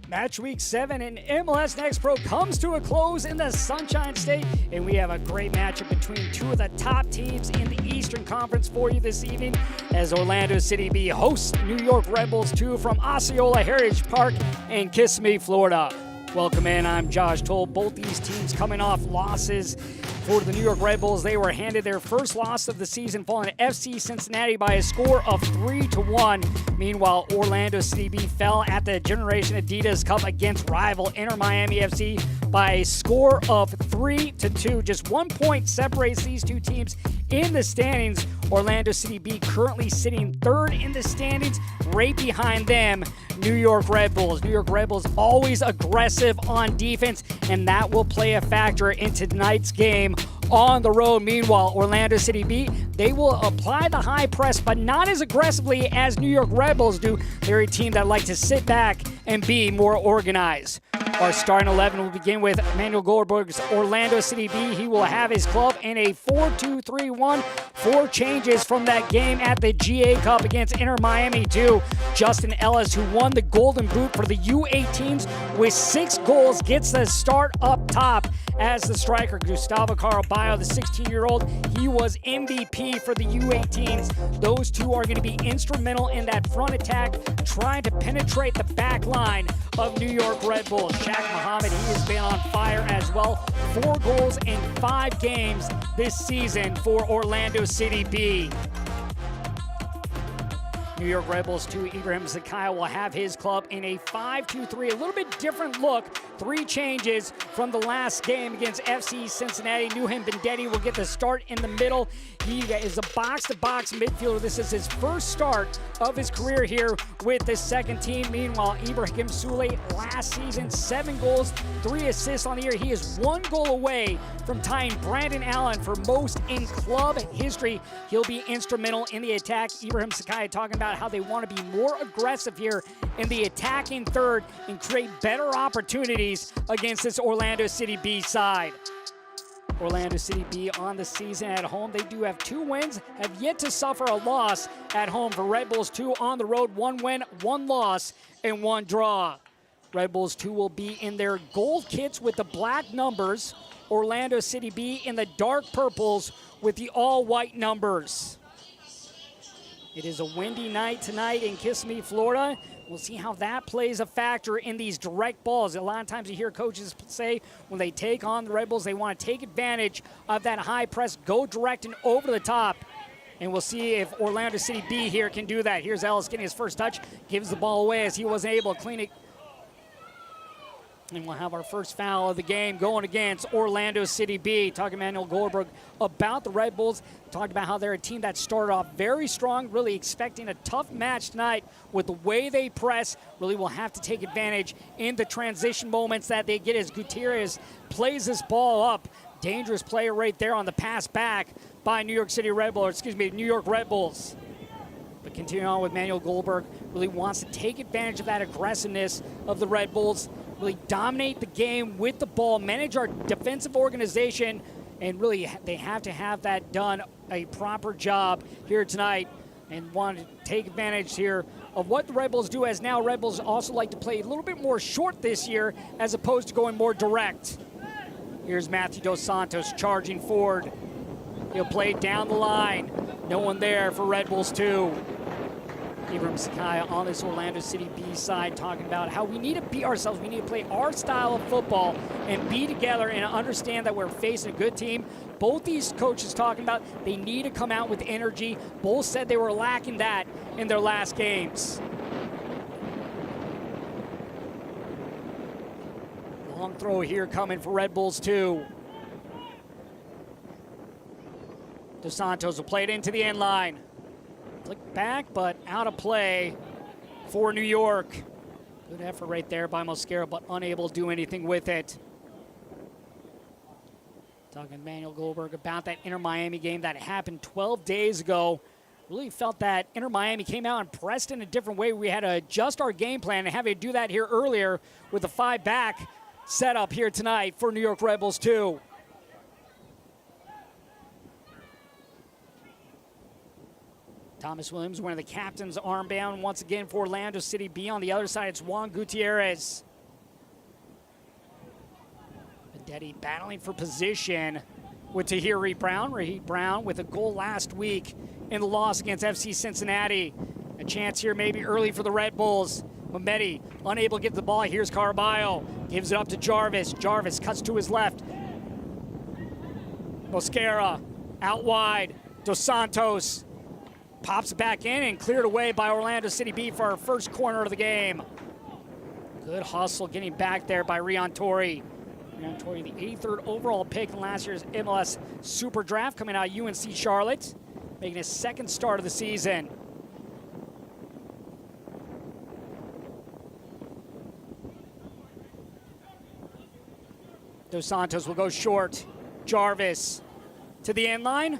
Match week 7 in MLS Next Pro comes to a close in the Sunshine State, and we have a great matchup between two of the top teams in the Eastern Conference for you this evening as Orlando City B hosts New York Red Bulls 2 from Osceola Heritage Park in Kissimmee, Florida. Welcome in, I'm Josh Toll. Both these teams coming off losses. For the New York Red Bulls, they were handed their first loss of the season, falling to FC Cincinnati by a score of 3-1. Meanwhile, Orlando City B fell at the Generation Adidas Cup against rival Inter Miami FC by a score of 3-2. Just 1 point separates these two teams in the standings. Orlando City B currently sitting third in the standings, right behind them, New York Red Bulls. New York Red Bulls always aggressive on defense, and that will play a factor in tonight's game on the road. Meanwhile, Orlando City B, they will apply the high press, but not as aggressively as New York Red Bulls do. They're a team that like to sit back and be more organized. Our starting 11 will begin with Manuel Goldberg's Orlando City B. He will have his club in a 4-2-3-1. 4 changes from that game at the GA Cup against Inter Miami 2. Justin Ellis, who won the Golden Boot for the U18s with 6 goals, gets the start up top as the striker. Gustavo Caraballo, the 16-year-old, he was MVP for the U18s. Those two are going to be instrumental in that front attack, trying to penetrate the back line of New York Red Bulls. Shaq Muhammad, he has been on fire as well. 4 goals in 5 games this season for Orlando City B. New York Red Bulls 2, Ibrahim Zakaya will have his club in a 5-2-3, a little bit different look. 3 changes from the last game against FC Cincinnati. Nuhim Bendetti will get the start in the middle. He is a box-to-box midfielder. This is his first start of his career here with the second team. Meanwhile, Ibrahim Souley, last season, 7 goals, 3 assists on the year. He is 1 goal away from tying Brandon Allen for most in club history. He'll be instrumental in the attack. Ibrahim Zakaya talking about how they want to be more aggressive here in the attacking third and create better opportunities against this Orlando City B side. Orlando City B on the season at home. They do have 2 wins, have yet to suffer a loss at home. For Red Bulls 2 on the road, 1 win, 1 loss, and 1 draw. Red Bulls 2 will be in their gold kits with the black numbers. Orlando City B in the dark purples with the all-white numbers. It is a windy night tonight in Kissimmee, Florida. We'll see how that plays a factor in these direct balls. A lot of times you hear coaches say when they take on the Red Bulls, they want to take advantage of that high press, go direct and over the top. And we'll see if Orlando City B here can do that. Here's Ellis getting his first touch, gives the ball away as he wasn't able to clean it. And we'll have our first foul of the game going against Orlando City B. Talking to Manuel Goldberg about the Red Bulls. Talked about how they're a team that started off very strong, really expecting a tough match tonight with the way they press. Really will have to take advantage in the transition moments that they get as Gutierrez plays this ball up. Dangerous player right there on the pass back by New York Red Bulls. But continuing on with Manuel Goldberg, really wants to take advantage of that aggressiveness of the Red Bulls. Really dominate the game with the ball, manage our defensive organization, and really they have to have that done a proper job here tonight and want to take advantage here of what the Red Bulls do, as now Red Bulls also like to play a little bit more short this year as opposed to going more direct. Here's Matthew Dos Santos charging forward. He'll play down the line. No one there for Red Bulls 2. Ibrahim Zakaya on this Orlando City B side talking about how we need to be ourselves. We need to play our style of football and be together and understand that we're facing a good team. Both these coaches talking about they need to come out with energy. Both said they were lacking that in their last games. Long throw here coming for Red Bulls 2. Dos Santos will play it into the end line. Flick back, but out of play for New York. Good effort right there by Mosquera, but unable to do anything with it. Talking to Manuel Goldberg about that Inter Miami game that happened 12 days ago. Really felt that Inter Miami came out and pressed in a different way. We had to adjust our game plan and having to do that here earlier with the 5-back setup here tonight for New York Red Bulls 2. Thomas Williams wearing the captain's armband once again for Orlando City B. On the other side, it's Juan Gutierrez. Vendetti battling for position with Tahiri Brown. Raheem Brown with a goal last week in the loss against FC Cincinnati. A chance here maybe early for the Red Bulls. Mehmeti unable to get the ball. Here's Caraballo. Gives it up to Jarvis. Jarvis cuts to his left. Mosquera out wide. Dos Santos pops back in and cleared away by Orlando City B for our first corner of the game. Good hustle getting back there by Rion Torrey. Rion Torrey, the 83rd overall pick in last year's MLS Super Draft, coming out of UNC Charlotte, making his second start of the season. Dos Santos will go short. Jarvis to the end line.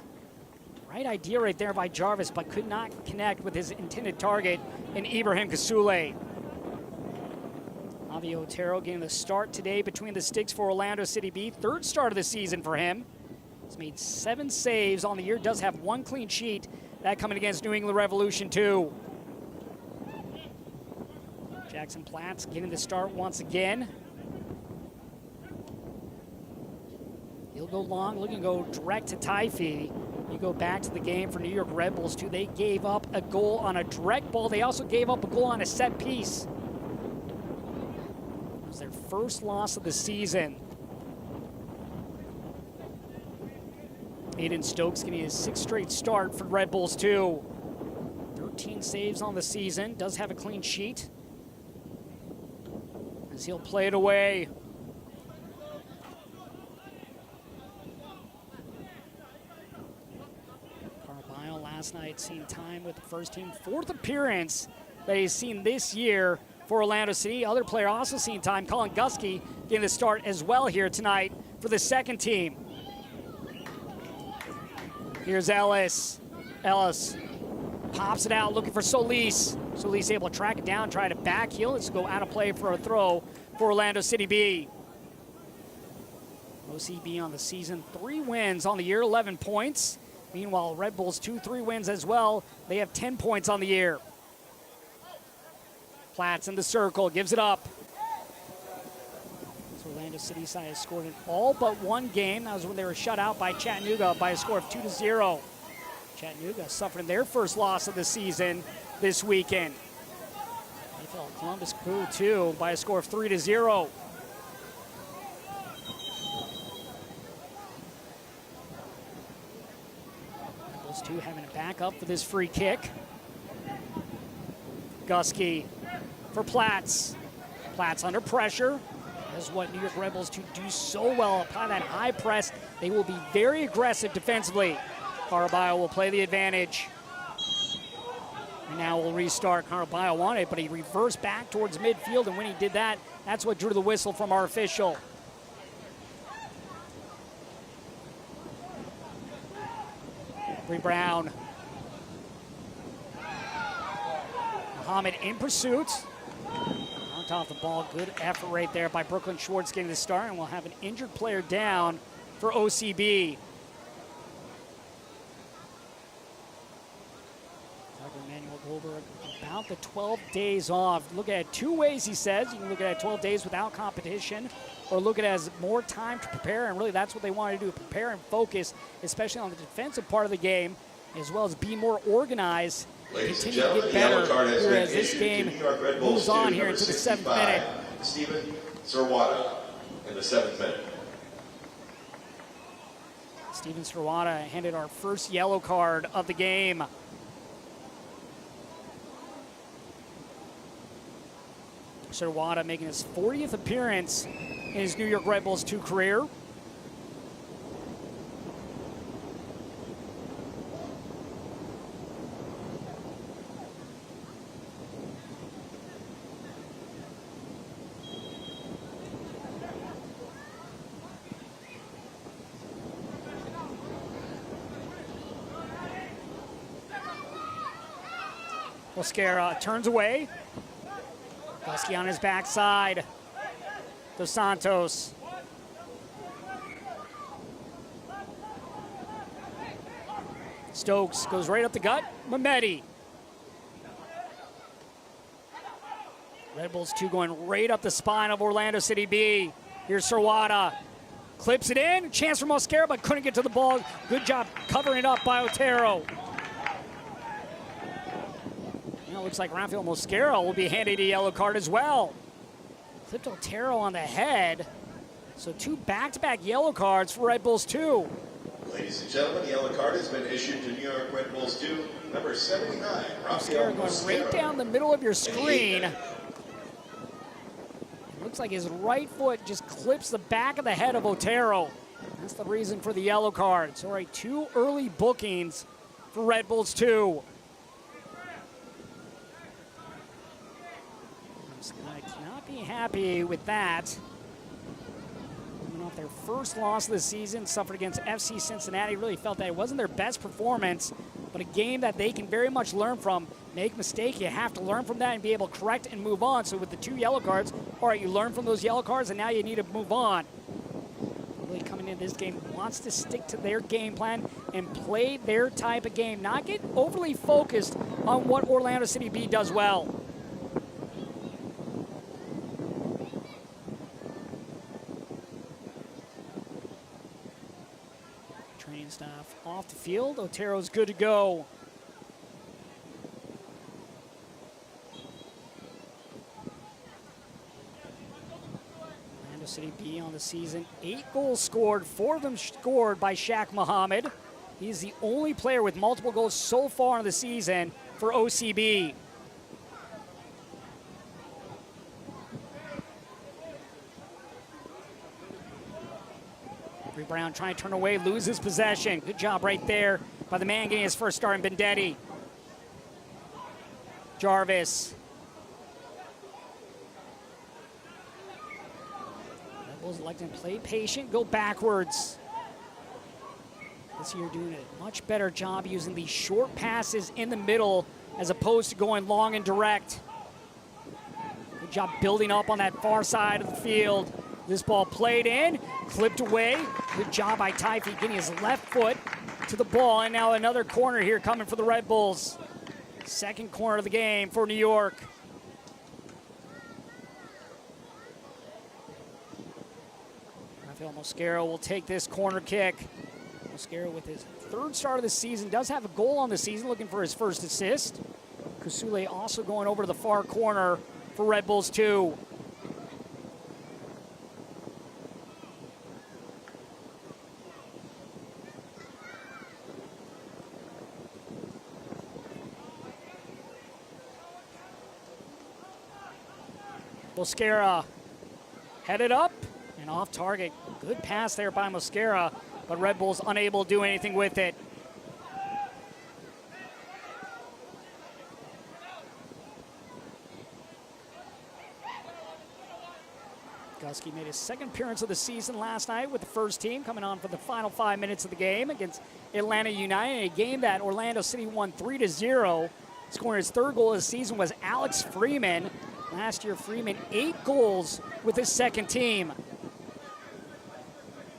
Right idea right there by Jarvis, but could not connect with his intended target in Ibrahim Kasule. Javi Otero getting the start today between the sticks for Orlando City B. Third start of the season for him. He's made 7 saves on the year, does have 1 clean sheet. That coming against New England Revolution 2. Jackson Platts getting the start once again. He'll go long, looking to go direct to Taifi. You go back to the game for New York Red Bulls too. They gave up a goal on a direct ball. They also gave up a goal on a set piece. It was their first loss of the season. Aiden Stokes getting his 6th straight start for Red Bulls too. 13 saves on the season. Does have a clean sheet. As he'll play it away. Last night seen time with the first team. 4th appearance that he's seen this year for Orlando City. Other player also seen time. Colin Gusky getting the start as well here tonight for the second team. Here's Ellis. Ellis pops it out looking for Solis. Solis able to track it down, try to back heel. Let's go out of play for a throw for Orlando City B. OCB on the season, 3 wins on the year, 11 points. Meanwhile, Red Bulls 2-3 wins as well. They have 10 points on the year. Platts in the circle, gives it up. So Orlando City side has scored in all but 1 game. That was when they were shut out by Chattanooga by a score of 2-0. Chattanooga suffering their first loss of the season this weekend. They fell Columbus Crew too by a score of 3-0. Two having to back up for this free kick. Gusky for Platts. Platts under pressure. That's what New York Red Bulls do so well. Apply that high press. They will be very aggressive defensively. Caraballo will play the advantage. And now we'll restart. Caraballo wanted it, but he reversed back towards midfield, and when he did that, that's what drew the whistle from our official. Brown. Muhammad in pursuit. On top of the ball, good effort right there by Brooklyn Schwartz getting the start, and we'll have an injured player down for OCB. Emmanuel Goldberg about the 12 days off. Look at it 2 ways, he says. You can look at it 12 days without competition, or look at it as more time to prepare, and really that's what they want to do, prepare and focus, especially on the defensive part of the game, as well as be more organized, continue to get better here as this game moves on here into the 7th minute. Steven Serwata in the 7th minute. Steven Serwata handed our first yellow card of the game. Serwata making his 40th appearance in his New York Red Bulls 2 career. Mosquera turns away. Gusky on his backside. Dos Santos. Stokes goes right up the gut. Mehmeti. Red Bulls 2 going right up the spine of Orlando City B. Here's Sirwada. Clips it in. Chance for Mosquera, but couldn't get to the ball. Good job covering it up by Otero. Now it looks like Rafael Mosquera will be handed a yellow card as well. Clipped Otero on the head. So 2 back-to-back yellow cards for Red Bulls 2. Ladies and gentlemen, the yellow card has been issued to New York Red Bulls 2, number 79, Rafael Mosquera going right down the middle of your screen. Looks like his right foot just clips the back of the head of Otero. That's the reason for the yellow cards. All right, 2 early bookings for Red Bulls 2. I cannot be happy with that. Coming off their first loss of the season, suffered against FC Cincinnati. Really felt that it wasn't their best performance, but a game that they can very much learn from. Make a mistake, you have to learn from that and be able to correct and move on. So with the 2 yellow cards, all right, you learn from those yellow cards, and now you need to move on. Really coming into this game, wants to stick to their game plan and play their type of game, not get overly focused on what Orlando City B does well. Training staff off the field. Otero's good to go. City B on the season, 8 goals scored, 4 of them scored by Shaq Muhammad. He's the only player with multiple goals so far in the season for OCB. Brown trying to turn away, loses possession. Good job right there by the man getting his first start in Bendetti. Jarvis. Electing to play patient, go backwards. This year doing a much better job using these short passes in the middle as opposed to going long and direct. Good job building up on that far side of the field. This ball played in, clipped away. Good job by Taifi getting his left foot to the ball, and now another corner here coming for the Red Bulls. Second corner of the game for New York. Mosquera will take this corner kick. Mosquera with his 3rd start of the season, does have a goal on the season, looking for his first assist. Kusule also going over to the far corner for Red Bulls 2. Mosquera headed up and off target. Good pass there by Mosquera, but Red Bulls unable to do anything with it. Gusky made his 2nd appearance of the season last night with the first team, coming on for the final 5 minutes of the game against Atlanta United, a game that Orlando City won 3-0. Scoring his 3rd goal of the season was Alex Freeman. Last year, Freeman 8 goals with his 2nd team.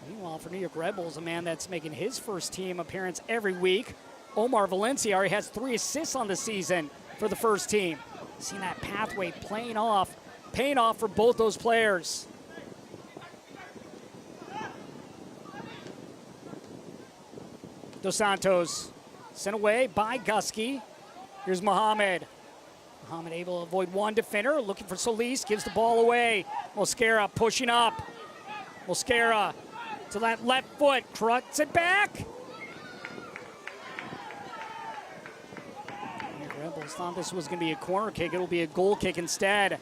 Meanwhile, for New York Red Bulls, a man that's making his first team appearance every week, Omar Valencia already has 3 assists on the season for the first team. Seeing that pathway paying off for both those players. Dos Santos sent away by Gusky. Here's Muhammad. Muhammad able to avoid one defender, looking for Solis, gives the ball away. Mosquera pushing up. Mosquera to that left foot, cuts it back. The Red Bulls thought this was going to be a corner kick. It'll be a goal kick instead.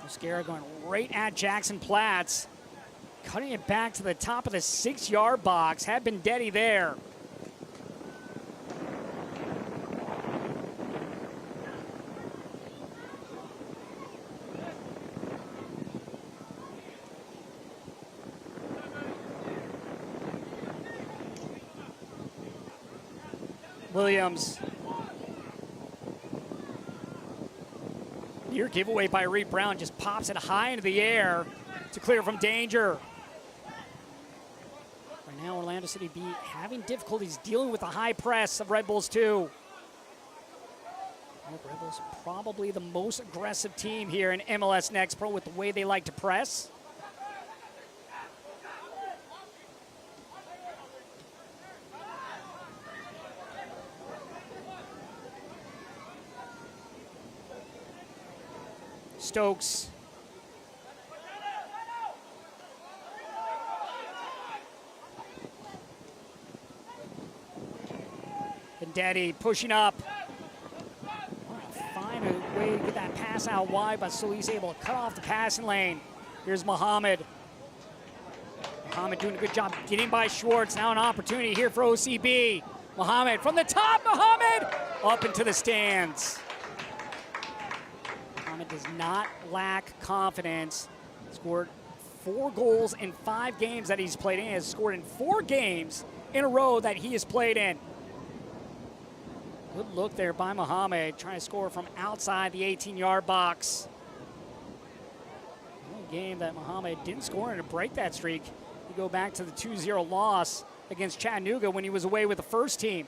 Mosquera going right at Jackson Platts, cutting it back to the top of the 6-yard box. Had been Bendetti there. Williams. Near giveaway by Reed Brown, just pops it high into the air to clear from danger. Now Orlando City B having difficulties dealing with the high press of Red Bulls 2. Red Bulls probably the most aggressive team here in MLS Next Pro with the way they like to press. Stokes. Vendetti pushing up. Find a way to get that pass out wide, but Solis able to cut off the passing lane. Here's Mohammed. Mohammed doing a good job getting by Schwartz. Now an opportunity here for OCB. Mohammed from the top. Mohammed up into the stands. Mohammed does not lack confidence. Scored 4 goals in 5 games that he's played in. He has scored in 4 games in a row that he has played in. Good look there by Mohammed, trying to score from outside the 18-yard box. The only game that Mohammed didn't score in to break that streak. You go back to the 2-0 loss against Chattanooga when he was away with the first team.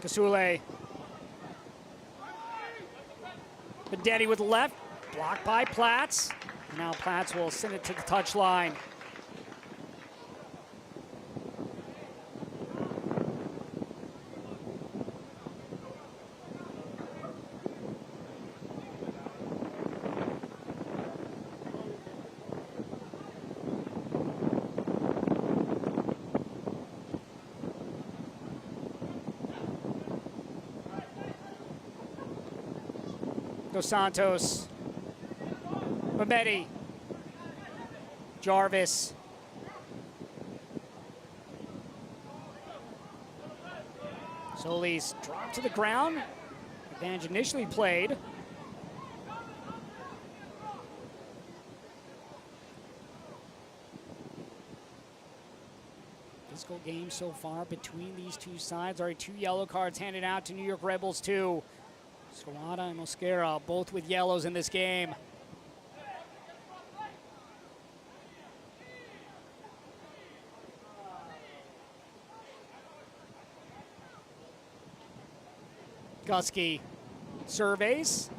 Kasule. Vendetti with the left, blocked by Platts. Now Platts will send it to the touchline. Dos Santos, Mehmeti, Jarvis, Solis dropped to the ground. Advantage initially played. Physical game so far between these two sides. Already 2 yellow cards handed out to New York Red Bulls 2. Scarlata and Mosquera both with yellows in this game. Gusky surveys.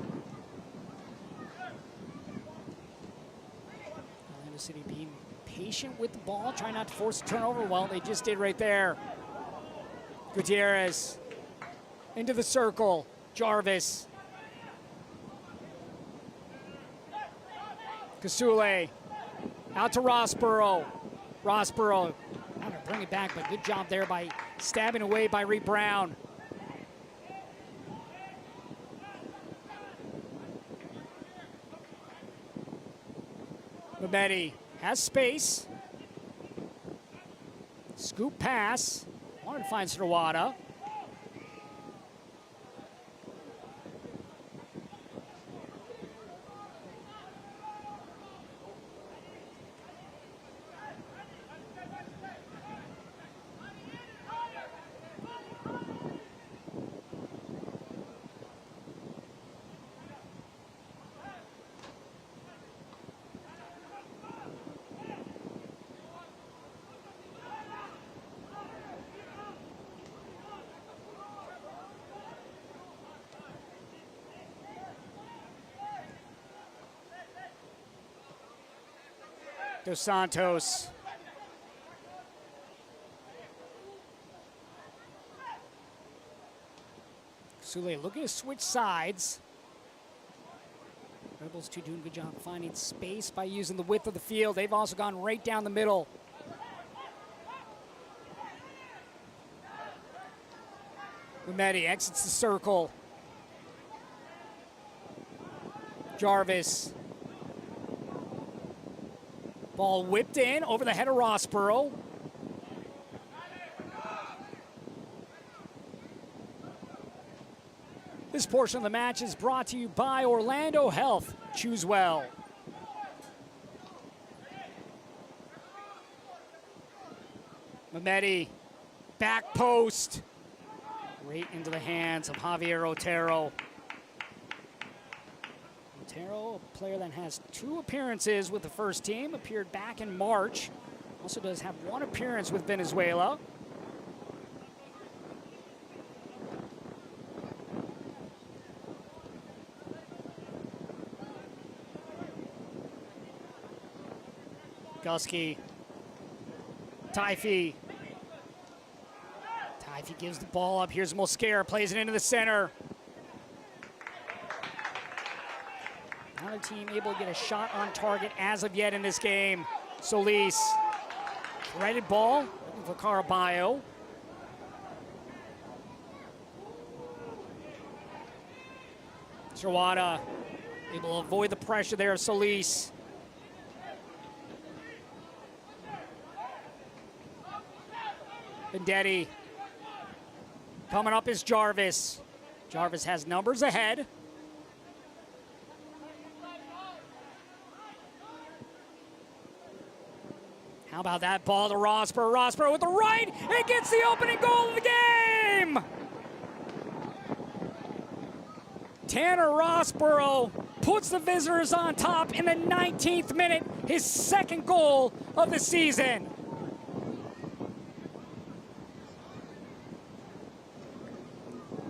Orlando City being patient with the ball, trying not to force a turnover. Well, they just did right there. Gutierrez into the circle. Jarvis. Kasule. Out to Rossborough. Rossborough. Trying to bring it back, but good job there by stabbing away by Reed Brown. Mehmeti has space. Scoop pass. Wanted to find Srawada. Dos Santos. Sule looking to switch sides. Red Bulls 2 doing a good job finding space by using the width of the field. They've also gone right down the middle. Mehmeti exits the circle. Jarvis. Ball whipped in over the head of Rossborough. This portion of the match is brought to you by Orlando Health. Choose well. Mehmeti back post. Right into the hands of Javier Otero. Otero, a player that has 2 appearances with the first team, appeared back in March. Also does have 1 appearance with Venezuela. Gusky. Taifi. Taifi gives the ball up. Here's Mosquera, plays it into the center. Another team able to get a shot on target as of yet in this game. Solis. Threaded ball, looking for Caraballo. Sherwada able to avoid the pressure there of Solis. Vendetti. Coming up is Jarvis. Jarvis has numbers ahead. How about that ball to Rosper? Rosper with the right. It gets the opening goal of the game. Tanner Rossborough puts the visitors on top in the 19th minute. His 2nd goal of the season.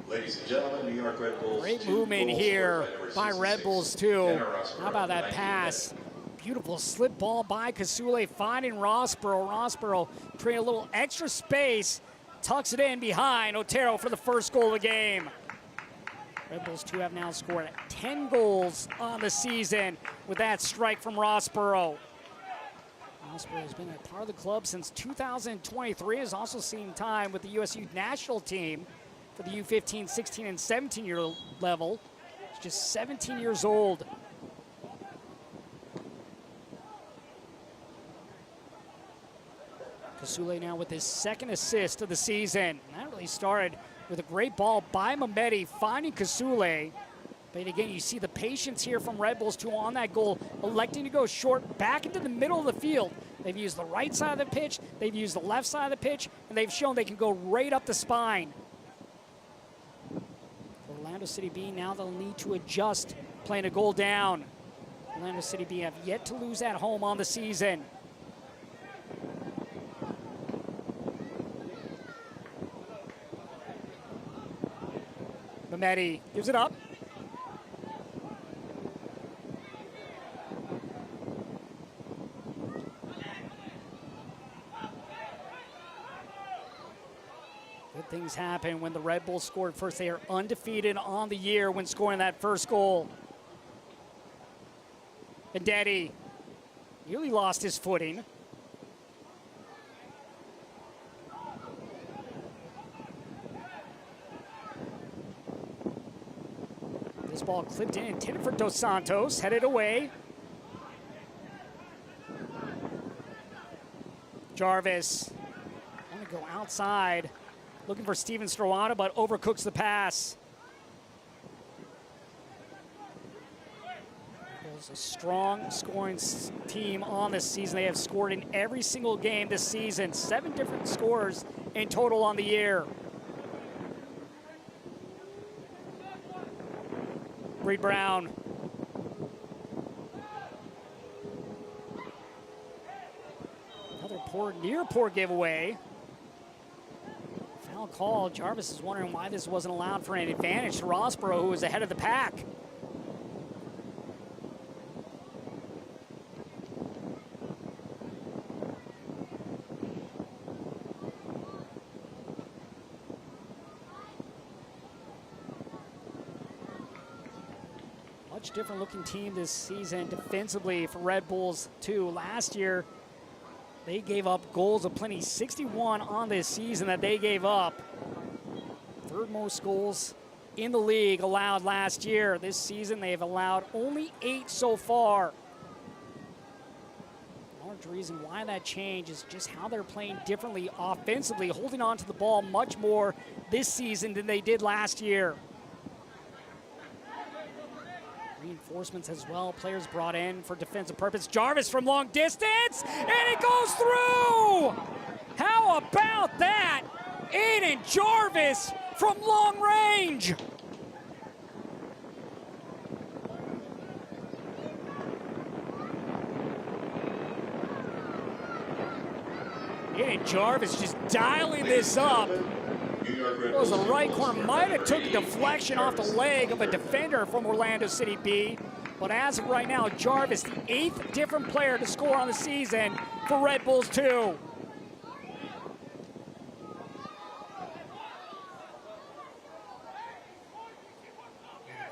Ladies and gentlemen, New York Red Bulls. Great movement here by Red Bulls too. How about that pass? Beautiful slip ball by Kasule, finding Rossborough. Rossborough creating a little extra space, tucks it in behind Otero for the 1st goal of the game. Red Bulls 2 have now scored 10 goals on the season with that strike from Rossborough. Rossborough has been a part of the club since 2023, has also seen time with the USU national team for the U15, 16, and 17-year level. He's just 17 years old. Kasule now with his 2nd assist of the season. And that really started with a great ball by Mehmeti, finding Kasule. But again, you see the patience here from Red Bulls 2 on that goal, electing to go short back into the middle of the field. They've used the right side of the pitch, they've used the left side of the pitch, and they've shown they can go right up the spine. For Orlando City B, now they'll need to adjust, playing a goal down. Orlando City B have yet to lose at home on the season. Mehmeti gives it up. Good things happen when the Red Bulls scored first. They are undefeated on the year when scoring that 1st goal. Vendetti nearly lost his footing. This ball clipped in, intended for Dos Santos, headed away. Jarvis, want to go outside, looking for Steven Strowana, but overcooks the pass. It's a strong scoring team on this season. They have scored in every single game this season. 7 different scores in total on the year. Reed Brown. Another near poor giveaway. Foul call. Jarvis is wondering why this wasn't allowed for an advantage to Rossborough, who was ahead of the pack. Much different looking team this season defensively for Red Bulls too. Last year, they gave up goals aplenty, 61 on this season that they gave up. 3rd most goals in the league allowed last year. This season, they've allowed only 8 so far. Large reason why that change is just how they're playing differently offensively, holding on to the ball much more this season than they did last year. Reinforcements as well, players brought in for defensive purpose. Jarvis from long distance, and it goes through! How about that? And Jarvis from long range. And Jarvis just dialing this up. It was the right corner. Might have took a deflection off the leg of a defender from Orlando City B. But as of right now, Jarvis, the 8th different player to score on the season for Red Bulls 2.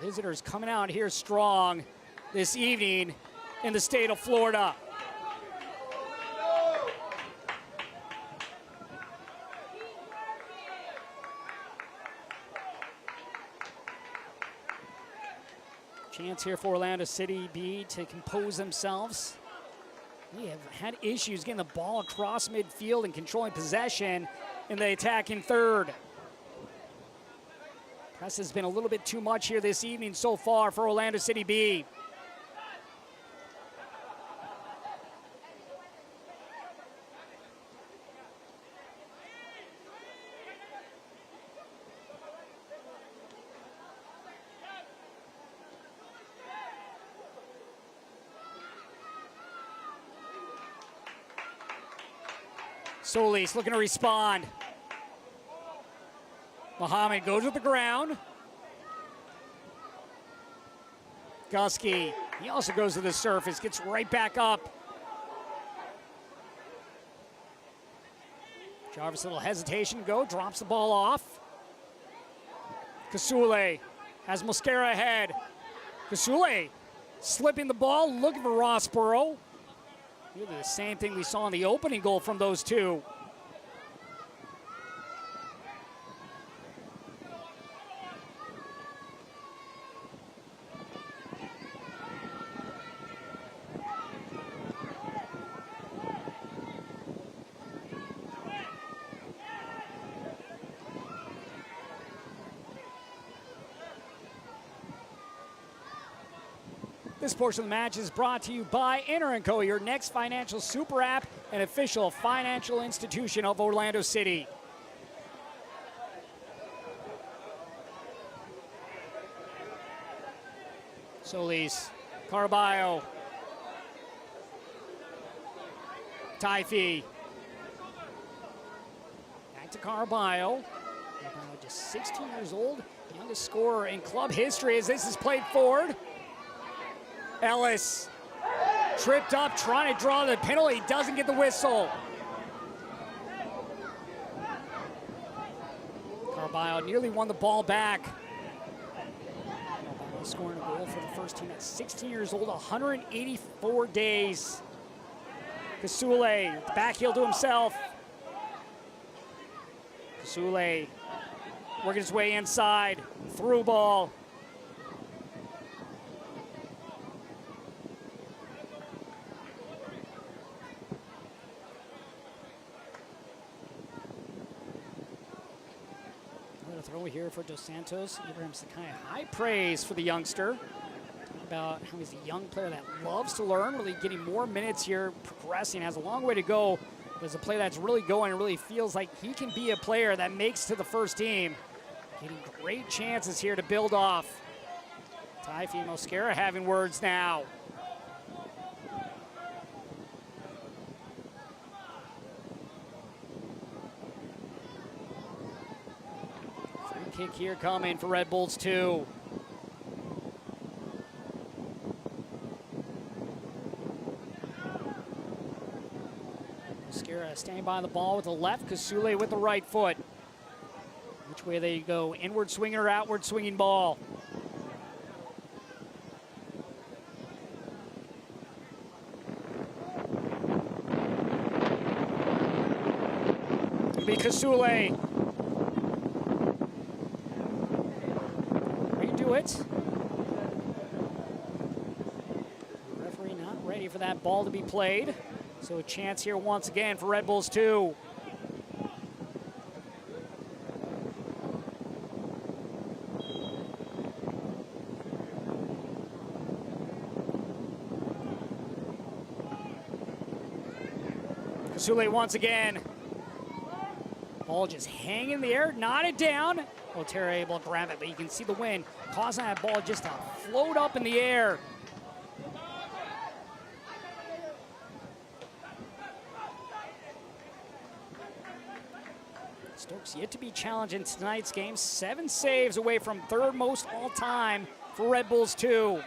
Visitors coming out here strong this evening in the state of Florida. Chance here for Orlando City B to compose themselves. We have had issues getting the ball across midfield and controlling possession in the attacking third. Press has been a little bit too much here this evening so far for Orlando City B. Solis looking to respond. Muhammad goes with the ground. Gusky, he also goes to the surface, gets right back up. Jarvis, a little hesitation to go, drops the ball off. Kasule has Mosquera ahead. Kasule slipping the ball, looking for Rossborough. Really the same thing we saw in the opening goal from those two. This portion of the match is brought to you by Enter & Co., your next financial super app and official financial institution of Orlando City. Solis, Caraballo, Taifi. Back to Caraballo. Caraballo just 16 years old, youngest scorer in club history as this is played forward. Ellis tripped up, trying to draw the penalty, doesn't get the whistle. Caraballo nearly won the ball back. Caraballo scoring a goal for the first team at 16 years old, 184 days. Kasule, back heel to himself. Kasule working his way inside, through ball. Throw here for Dos Santos. Ibrahim Sakai, high praise for the youngster. Talk about how he's a young player that loves to learn, really getting more minutes here, progressing, has a long way to go. But it's a player that's really going and really feels like he can be a player that makes to the first team. Getting great chances here to build off. Taifi Mosquera having words now. Kick here coming for Red Bulls 2. Mosquera standing by the ball with the left, Kasule with the right foot. Which way they go, inward swinging or outward swinging ball? It'll be Kasule. It. The referee not ready for that ball to be played. So a chance here once again for Red Bulls 2. Kasule once again. Ball just hanging in the air, knotted down. Otero able to grab it, but you can see the wind causing that ball just to float up in the air. Stokes yet to be challenged in tonight's game. 7 saves away from third most all time for Red Bulls 2.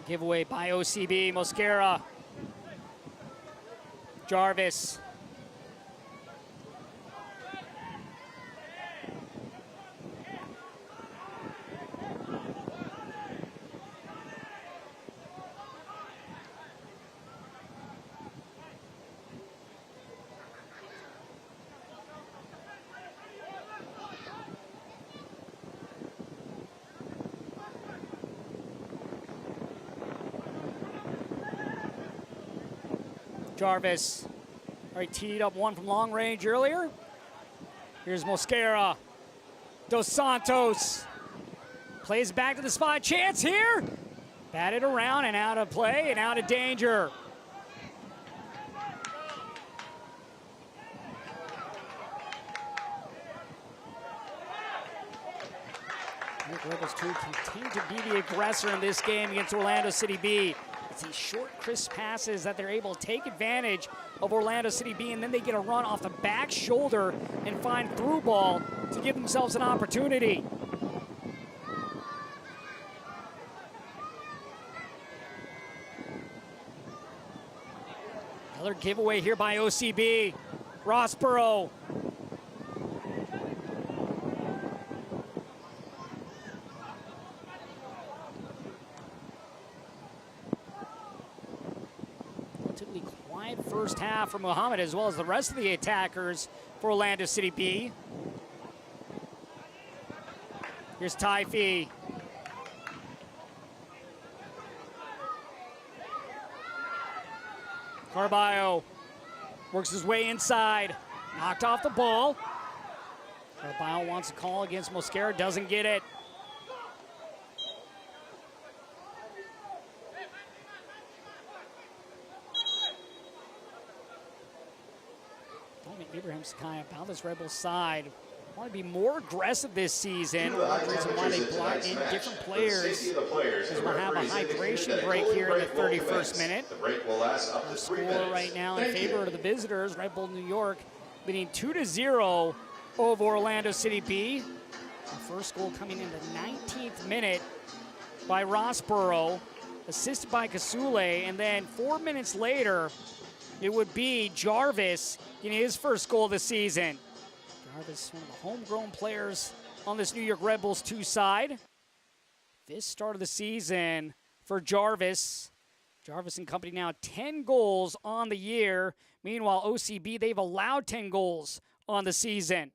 Giveaway by OCB, Mosquera, Jarvis. Jarvis, already teed up one from long range earlier. Here's Mosquera. Dos Santos plays back to the spot. Chance here. Batted around and out of play and out of danger. Red Bulls 2 continue to be the aggressor in this game against Orlando City B. It's these short, crisp passes that they're able to take advantage of Orlando City B, and then they get a run off the back shoulder and find through ball to give themselves an opportunity. Another giveaway here by OCB. Rossborough. Quiet first half for Muhammad as well as the rest of the attackers for Orlando City B. Here's Taifi. Carballo works his way inside. Knocked off the ball. Carballo wants a call against Mosquera, doesn't get it. Abraham Sakai about this Red Bull side. Want to be more aggressive this season. Reason why they brought in different players. As we'll have a hydration break here in the 31st minute. The score right now in favor of the visitors, Red Bull New York, leading 2-0 over Orlando City B. The first goal coming in the 19th minute by Rossborough, assisted by Kasule, and then 4 minutes later, it would be Jarvis getting his first goal of the season. Jarvis, one of the homegrown players on this New York Red Bulls 2 side. This start of the season for Jarvis. Jarvis and company now 10 goals on the year. Meanwhile, OCB, they've allowed 10 goals on the season.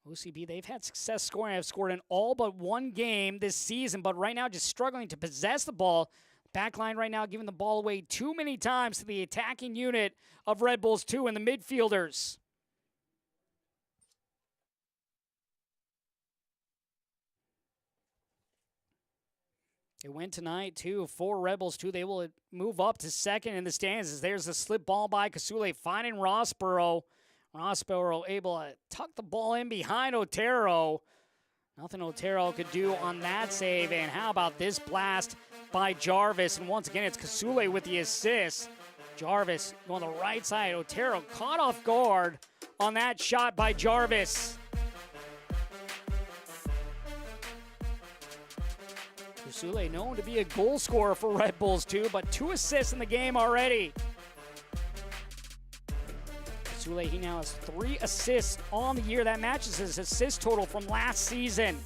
OCB, they've had success scoring. Have scored in all but one game this season, but right now just struggling to possess the ball. Backline right now giving the ball away too many times to the attacking unit of Red Bulls 2 and the midfielders. They win tonight, too, for Red Bulls 2. They will move up to second in the stands as there's a slip ball by Kasule finding Rossborough. Rossborough able to tuck the ball in behind Otero. Nothing Otero could do on that save. And how about this blast by Jarvis? And once again, it's Kasule with the assist. Jarvis going the right side. Otero caught off guard on that shot by Jarvis. Kasule known to be a goal scorer for Red Bulls 2, but 2 assists in the game already. Kasule, he now has 3 assists on the year. That matches his assist total from last season.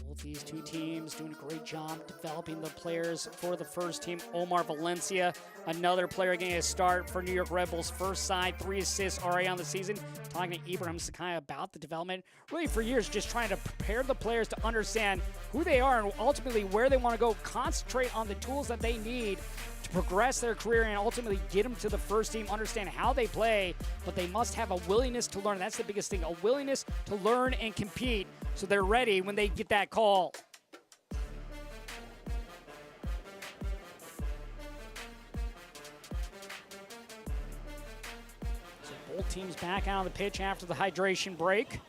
Both these two teams doing a great job developing the players for the first team. Omar Valencia, another player getting a start for New York Red Bulls. First side, 3 assists already on the season. Talking to Ibrahim Sakai about the development. Really for years just trying to prepare the players to understand who they are and ultimately where they want to go. Concentrate on the tools that they need to progress their career and ultimately get them to the first team, understand how they play, but they must have a willingness to learn. That's the biggest thing, a willingness to learn and compete so they're ready when they get that call. So both teams back out on the pitch after the hydration break.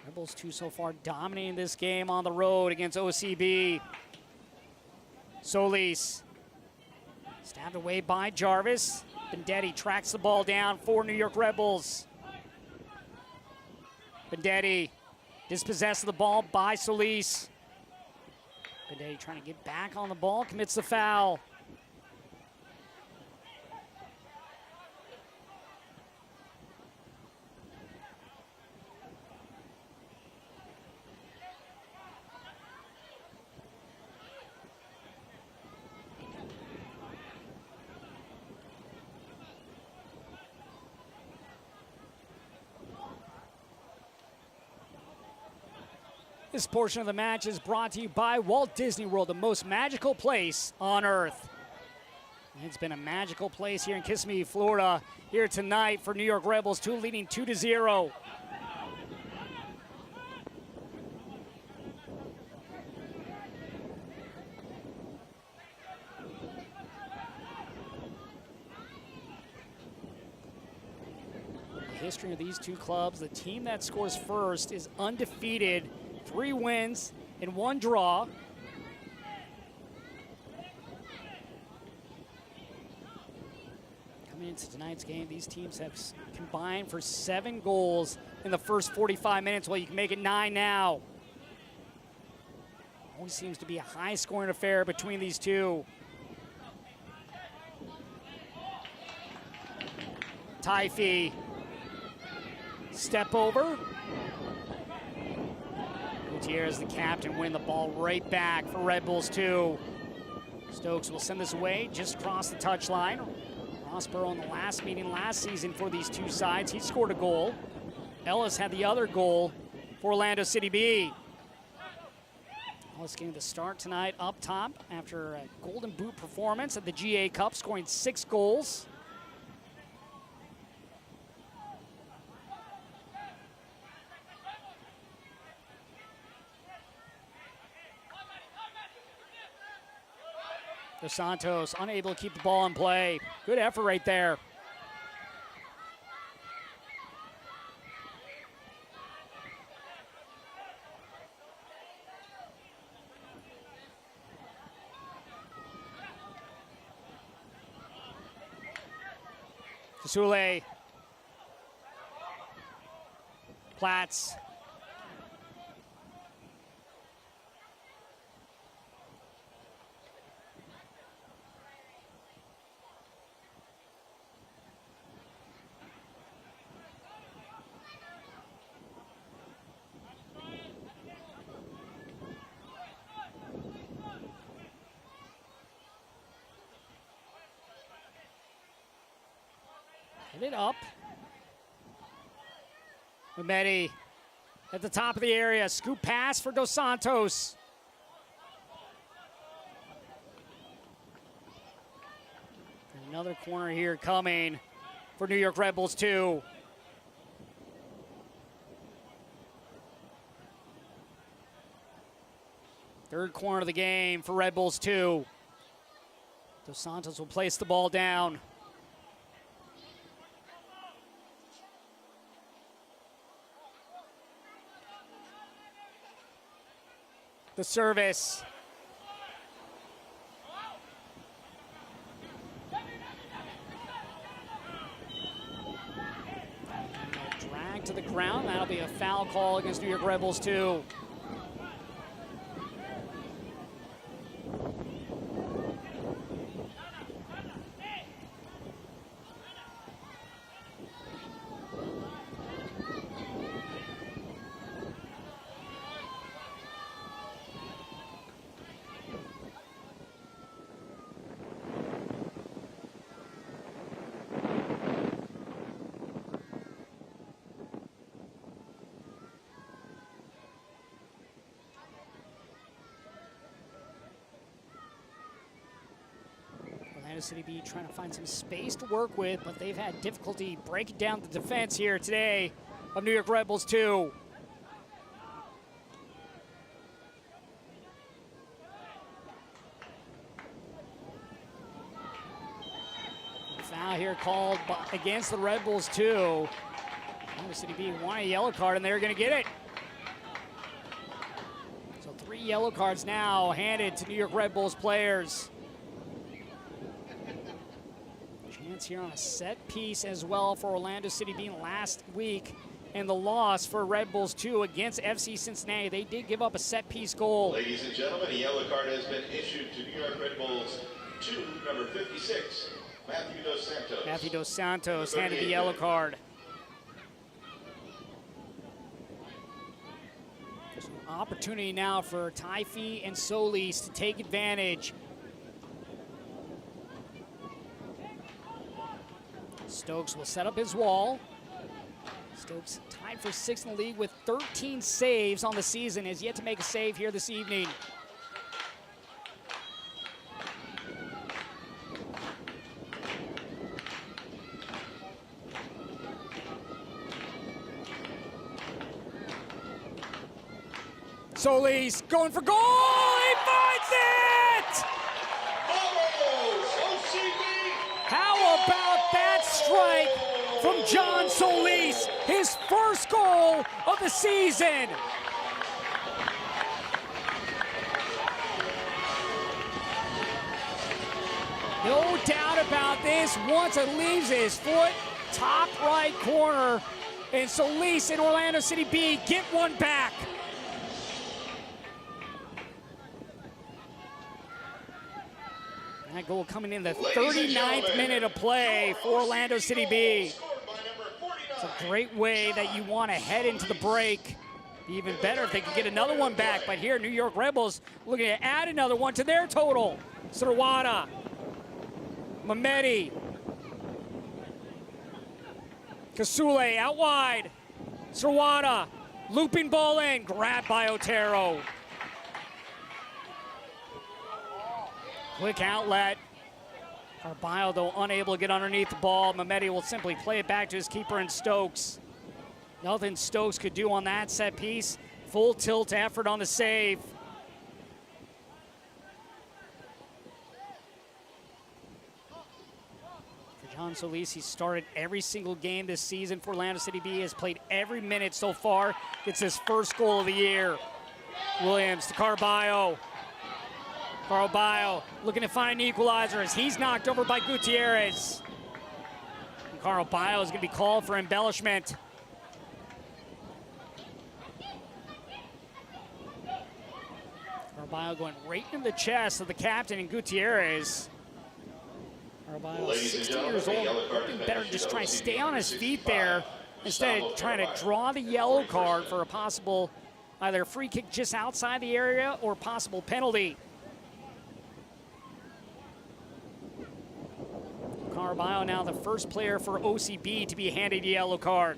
Red Bulls 2 so far dominating this game on the road against OCB. Solis stabbed away by Jarvis. Bendetti tracks the ball down for New York Red Bulls. Bendetti dispossessed of the ball by Solis. Bendetti trying to get back on the ball, commits the foul. This portion of the match is brought to you by Walt Disney World, the most magical place on earth. It's been a magical place here in Kissimmee, Florida, here tonight for New York Red Bulls 2, leading 2-0. The history of these two clubs, the team that scores first is undefeated. 3 wins and 1 draw. Coming into tonight's game, these teams have combined for 7 goals in the first 45 minutes. Well, you can make it 9 now. Always seems to be a high-scoring affair between these two. Taifi, step over. Gutierrez, the captain, winning the ball right back for Red Bulls 2. Stokes will send this away just across the touchline. Rossborough in the last meeting last season for these two sides, he scored a goal. Ellis had the other goal for Orlando City B. Ellis getting the start tonight up top after a Golden Boot performance at the GA Cup, scoring 6 goals. Dos Santos unable to keep the ball in play. Good effort right there. Kasule. Platts. Hit it up. Mehmeti at the top of the area. Scoop pass for Dos Santos. Another corner here coming for New York Red Bulls 2. Third corner of the game for Red Bulls 2. Dos Santos will place the ball down. The service. Drag to the ground. That'll be a foul call against New York Red Bulls 2. Orlando City B trying to find some space to work with, but they've had difficulty breaking down the defense here today of New York Red Bulls 2. Foul here called against the Red Bulls 2. Orlando City B want a yellow card, and they're going to get it. So 3 yellow cards now handed to New York Red Bulls players. Chance here on a set piece as well for Orlando City B last week, and the loss for Red Bulls 2 against FC Cincinnati. They did give up a set piece goal. Ladies and gentlemen, a yellow card has been issued to New York Red Bulls 2, number 56, Matthew Dos Santos. Matthew Dos Santos handed the yellow card. There's an opportunity now for Taifi and Solis to take advantage. Stokes will set up his wall. Stokes tied for 6th in the league with 13 saves on the season, has yet to make a save here this evening. Solis going for goal, he finds it! How about that strike from John Solis, his first goal of the season? No doubt about this, once it leaves his foot, top right corner, and Solis and Orlando City B get one back. That goal coming in the 39th minute of play for Orlando City B. It's a great way that you want to head into the break. Be even better if they could get another one back. But here, New York Red Bulls looking to add another one to their total. Sirwada, Mehmeti, Kasule out wide. Sirwada, looping ball in, grabbed by Otero. Quick outlet. Carballo, though, unable to get underneath the ball. Mehmeti will simply play it back to his keeper in Stokes. Nothing Stokes could do on that set piece. Full tilt effort on the save. For John Solis, he started every single game this season for Orlando City B. Has played every minute so far. Gets his first goal of the year. Williams to Carballo. Carballo looking to find an equalizer as he's knocked over by Gutierrez. And Carballo is going to be called for embellishment. Carballo going right in the chest of the captain and Gutierrez. Carballo, 16 years old, looking better to just try to stay on his feet there instead of trying to draw the yellow card for a possible either free kick just outside the area or possible penalty. Carballo now the first player for OCB to be handed a yellow card.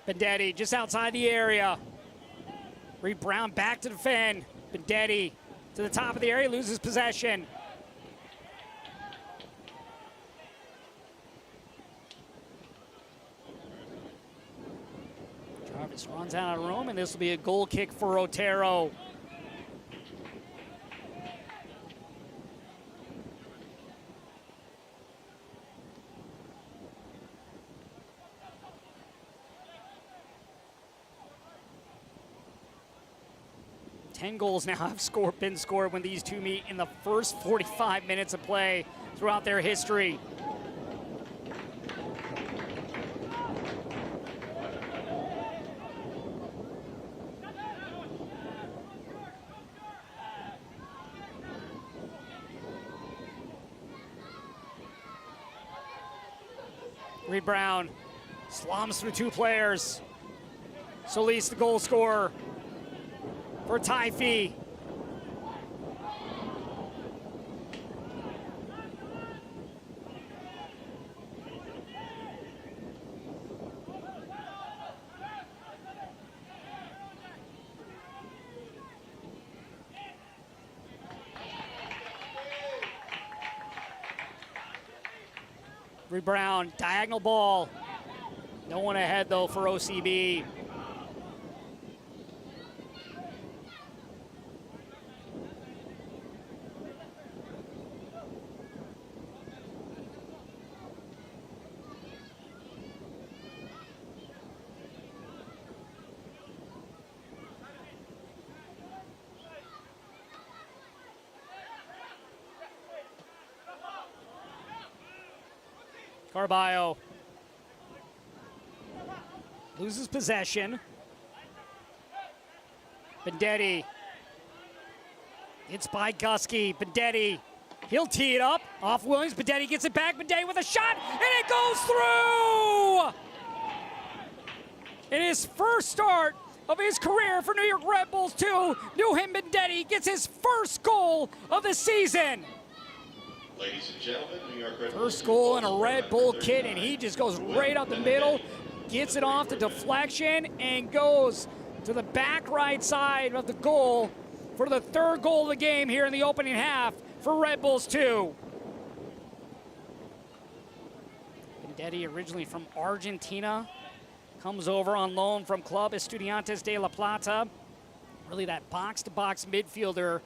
Bendetti just outside the area. Reed Brown back to defend. Bendetti to the top of the area, loses possession. Jarvis runs out of room, and this will be a goal kick for Otero. Ten goals now have been scored when these two meet in the first 45 minutes of play throughout their history. Reed Brown slams through two players. Solis, the goal scorer for Taifi. Brown, diagonal ball. No one ahead, though, for OCB. Carballo loses possession. Bendetti. It's by Gusky. Bendetti. He'll tee it up. Off Williams. Bendetti gets it back. Bendetti with a shot. And it goes through! In his first start of his career for New York Red Bulls 2, Nuhin Bendetti gets his first goal of the season. Ladies and gentlemen, New York Red Bulls. First goal in a Red Bull kit, and he just goes right up the middle, gets it off the deflection, and goes to the back right side of the goal for the third goal of the game here in the opening half for Red Bulls 2. Bendetti, originally from Argentina, comes over on loan from Club Estudiantes de La Plata. Really that box-to-box midfielder,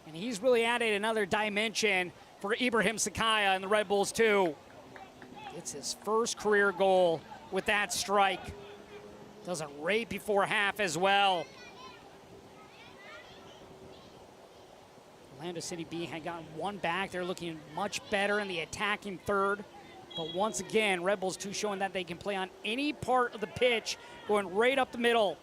and he's really added another dimension for Ibrahim Sakaya and the Red Bulls 2. It's his first career goal with that strike. Does it right before half as well. Orlando City B had gotten one back. They're looking much better in the attacking third. But once again, Red Bulls 2 showing that they can play on any part of the pitch, going right up the middle.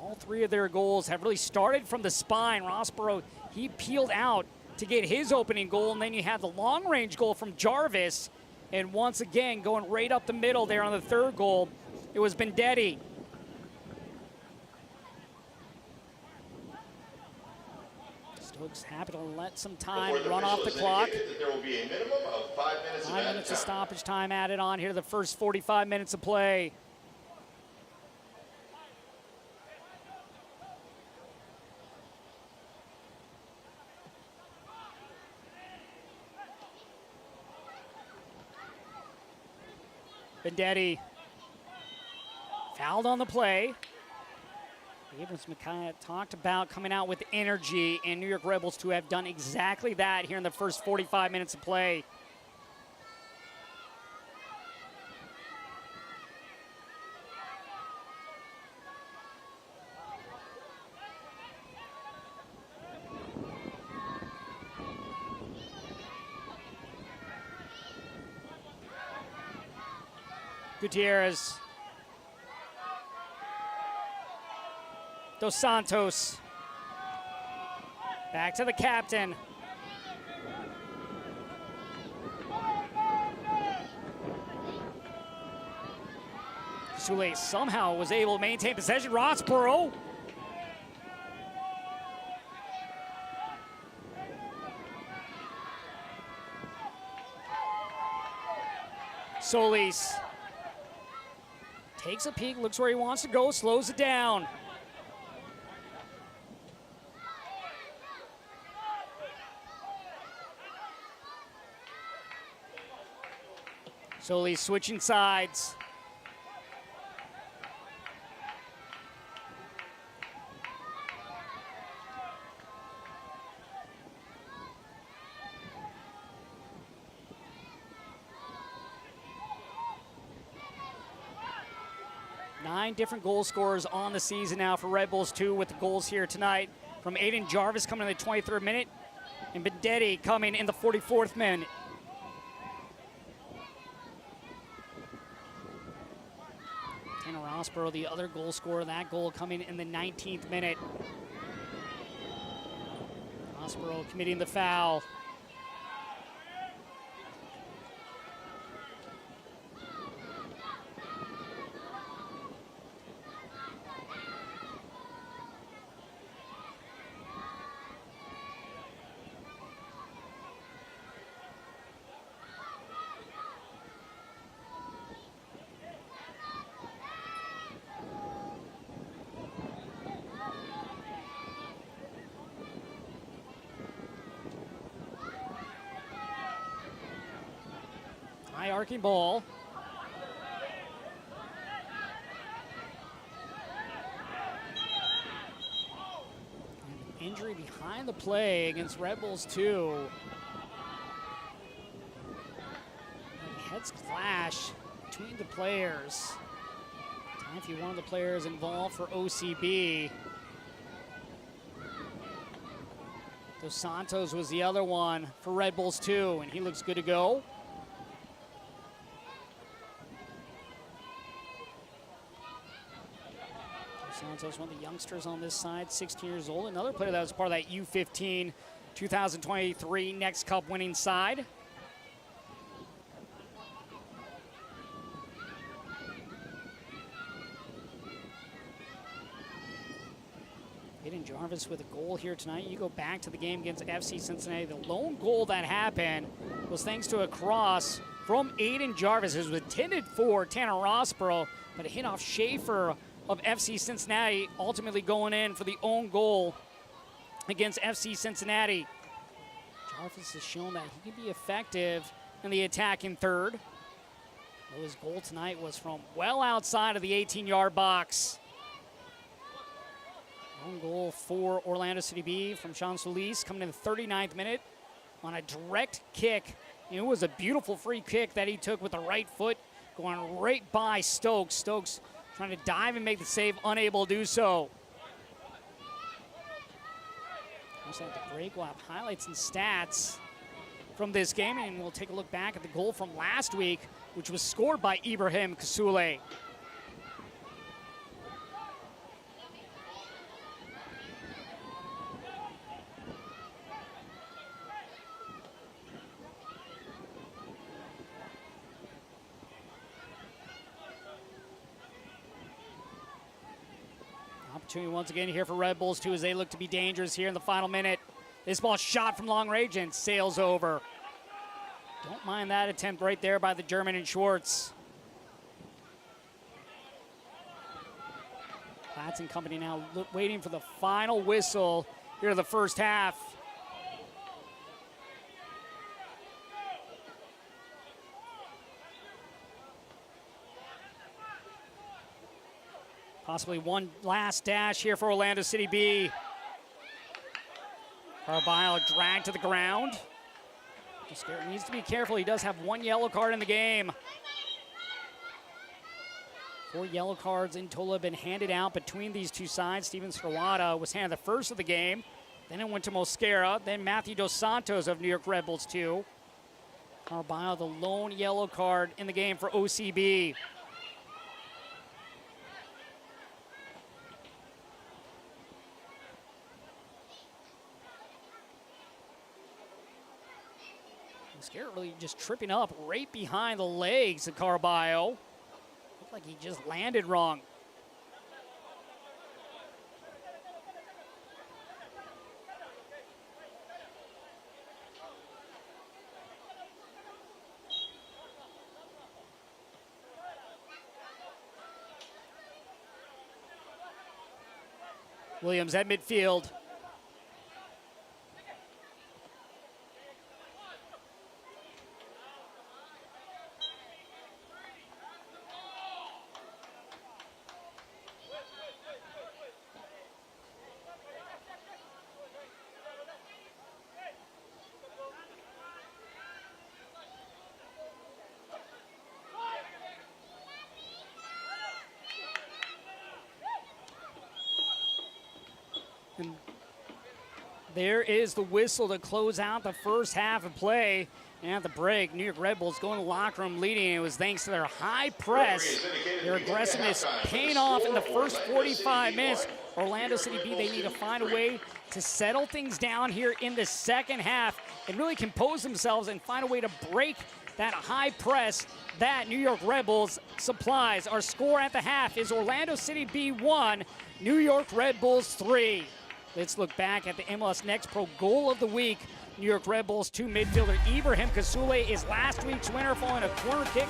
All three of their goals have really started from the spine. Rossborough, he peeled out to get his opening goal, and then you had the long-range goal from Jarvis. And once again, going right up the middle there on the third goal, it was Bendetti. Stokes happy to let some time run off the clock. There will be a minimum of 5 minutes 5 minutes of stoppage time added on here, the first 45 minutes of play. Bendetti fouled on the play. Abrams Micaiah talked about coming out with energy, and New York Red Bulls 2 have done exactly that here in the first 45 minutes of play. Gutierrez. Dos Santos. Back to the captain. Sule somehow was able to maintain possession. Rossborough. Solis. Takes a peek, looks where he wants to go, slows it down. Solis switching sides. Nine different goal scorers on the season now for Red Bulls 2 with the goals here tonight from Aiden Jarvis coming in the 23rd minute and Bendetti coming in the 44th minute. Tanner Rossborough, the other goal scorer, that goal coming in the 19th minute. Rossborough committing the foul. arcing ball. And an injury behind the play against Red Bulls 2. Heads clash between the players. Time if you one of the players involved for OCB. Dos Santos was the other one for Red Bulls 2, and he looks good to go. Dos Santos, one of the youngsters on this side, 16 years old. Another player that was part of that U15 2023 Next Cup winning side. Aiden Jarvis with a goal here tonight. You go back to the game against FC Cincinnati. The lone goal that happened was thanks to a cross from Aiden Jarvis. It was intended for Tanner Rossborough, but it hit off Schaefer of FC Cincinnati, ultimately going in for the own goal against FC Cincinnati. Jarvis has shown that he can be effective in the attacking third. Though his goal tonight was from well outside of the 18-yard box. Own goal for Orlando City B from Sean Solis coming in the 39th minute on a direct kick. It was a beautiful free kick that he took with the right foot, going right by Stokes. Stokes trying to dive and make the save, unable to do so. Also at the break, we'll have highlights and stats from this game, and we'll take a look back at the goal from last week, which was scored by Ibrahim Kasule. Opportunity once again here for Red Bulls 2 as they look to be dangerous here in the final minute. This ball shot from long range and sails over. Don't mind that attempt right there by the German and Schwartz. Platts and company now waiting for the final whistle here in the first half. Possibly one last dash here for Orlando City B. Carabile dragged to the ground. Mascara needs to be careful. He does have one yellow card in the game. 4 yellow cards in total have been handed out between these two sides. Steven Skirwada was handed the first of the game. Then it went to Mosquera. Then Matthew Dos Santos of New York Red Bulls 2. Carabile, the lone yellow card in the game for OCB. Garrett really just tripping up right behind the legs of Carabile. Looked like he just landed wrong. Williams at midfield. And there is the whistle to close out the first half of play. And at the break, New York Red Bulls going to the locker room leading. It was thanks to their high press, their aggressiveness paying off in the first 45 minutes. Orlando City B, they need to find a way to settle things down here in the second half and really compose themselves and find a way to break that high press that New York Red Bulls supplies. Our score at the half is Orlando City B 1, New York Red Bulls 3. Let's look back at the MLS Next Pro goal of the week. New York Red Bulls 2 midfielder Ibrahim Kasule is last week's winner following a corner kick.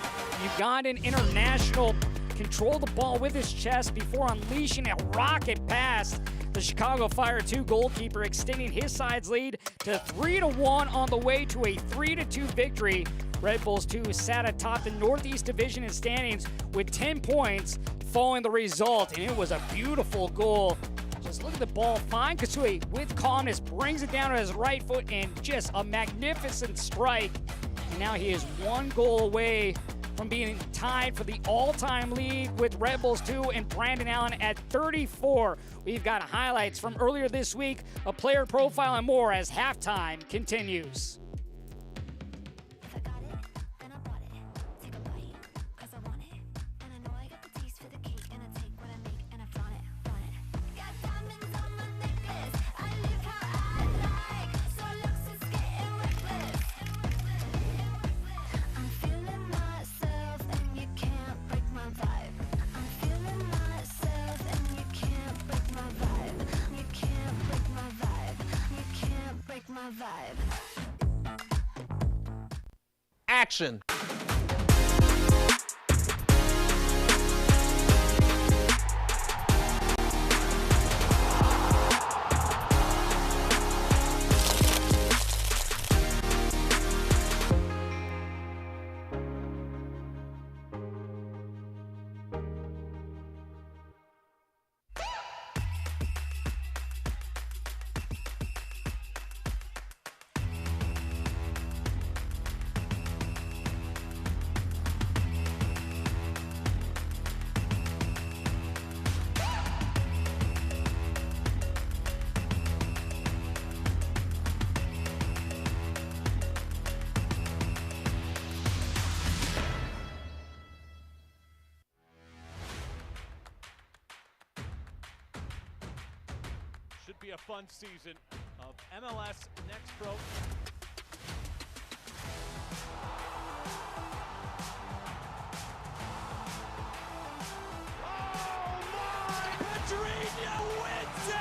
Ugandan international controlled the ball with his chest before unleashing a rocket past the Chicago Fire 2 goalkeeper, extending his side's lead to 3-1 on the way to a 3-2 victory Red Bulls 2 sat atop the Northeast Division in standings with 10 points following the result, and it was a beautiful goal. Just look at the ball. Fine Kasui with calmness brings it down to his right foot and just a magnificent strike. And now he is one goal away from being tied for the all-time lead with Red Bulls 2 and Brandon Allen at 34. We've got highlights from earlier this week, a player profile, and more as halftime continues. Action. Should be a fun season of MLS Next Pro. Oh my! Pedrinho wins it!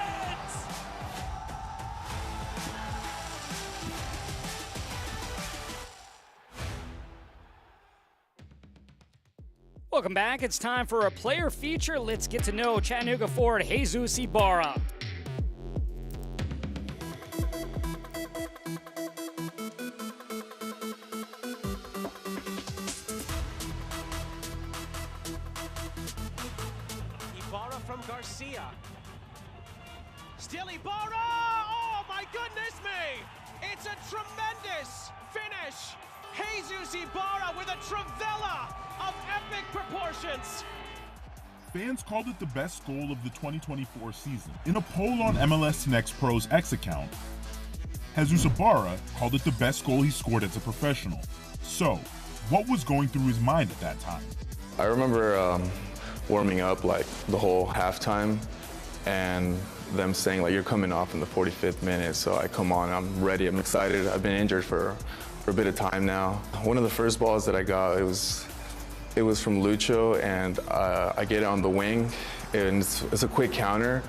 Welcome back. It's time for a player feature. Let's get to know Chattanooga forward Jesus Ibarra. Ibarra from Garcia. Still Ibarra! Oh my goodness me! It's a tremendous finish! Jesus Ibarra with a trivela of epic proportions. Fans called it the best goal of the 2024 season. In a poll on MLS Next Pro's X account, Jesus Ibarra called it the best goal he scored as a professional. So, what was going through his mind at that time? I remember warming up like the whole halftime and them saying like, you're coming off in the 45th minute. So I come on, I'm ready, I'm excited. I've been injured for a bit of time now. One of the first balls that I got, it was from Lucho, and I get it on the wing, and it's a quick counter,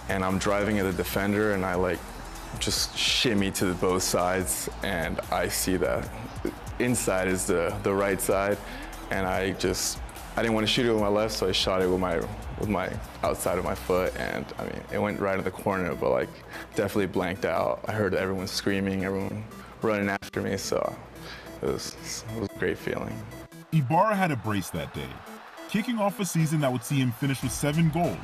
and I'm driving at the defender, and I like just shimmy to both sides, and I see that inside is the right side, and I didn't want to shoot it with my left, so I shot it with my outside of my foot, and I mean, it went right in the corner, but like definitely blanked out. I heard everyone screaming, everyone running after me, so it was a great feeling. Ibarra had a brace that day, kicking off a season that would see him finish with 7 goals,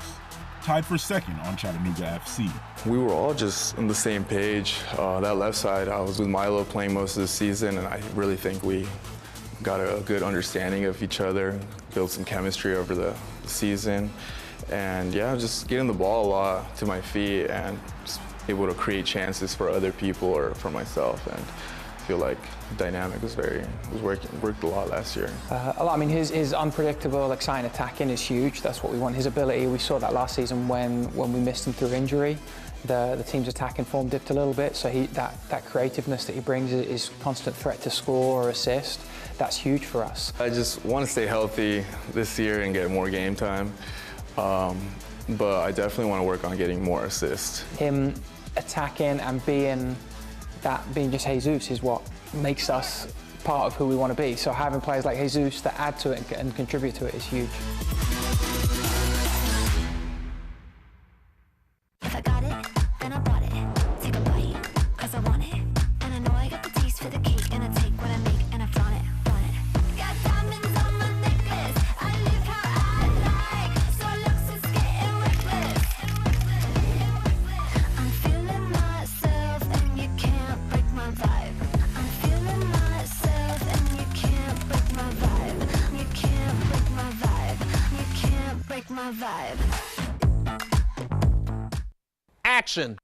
tied for second on Chattanooga FC. We were all just on the same page. That left side, I was with Milo playing most of the season, and I really think we got a good understanding of each other, built some chemistry over the season, and yeah, just getting the ball a lot to my feet and just able to create chances for other people or for myself, and I feel like the dynamic worked a lot last year. I mean, his unpredictable, exciting attacking is huge. That's what we want. His ability, we saw that last season when we missed him through injury. The team's attacking form dipped a little bit, so that creativeness that he brings is constant threat to score or assist. That's huge for us. I just want to stay healthy this year and get more game time, but I definitely want to work on getting more assists. Him attacking and being just Jesus is what makes us part of who we want to be. So having players like Jesus that add to it and contribute to it is huge. If I got it, then I bought it. Take a bite, 'cause I want it. And I know I got the taste for the cake, and I take what I make and I flaunt it. Action.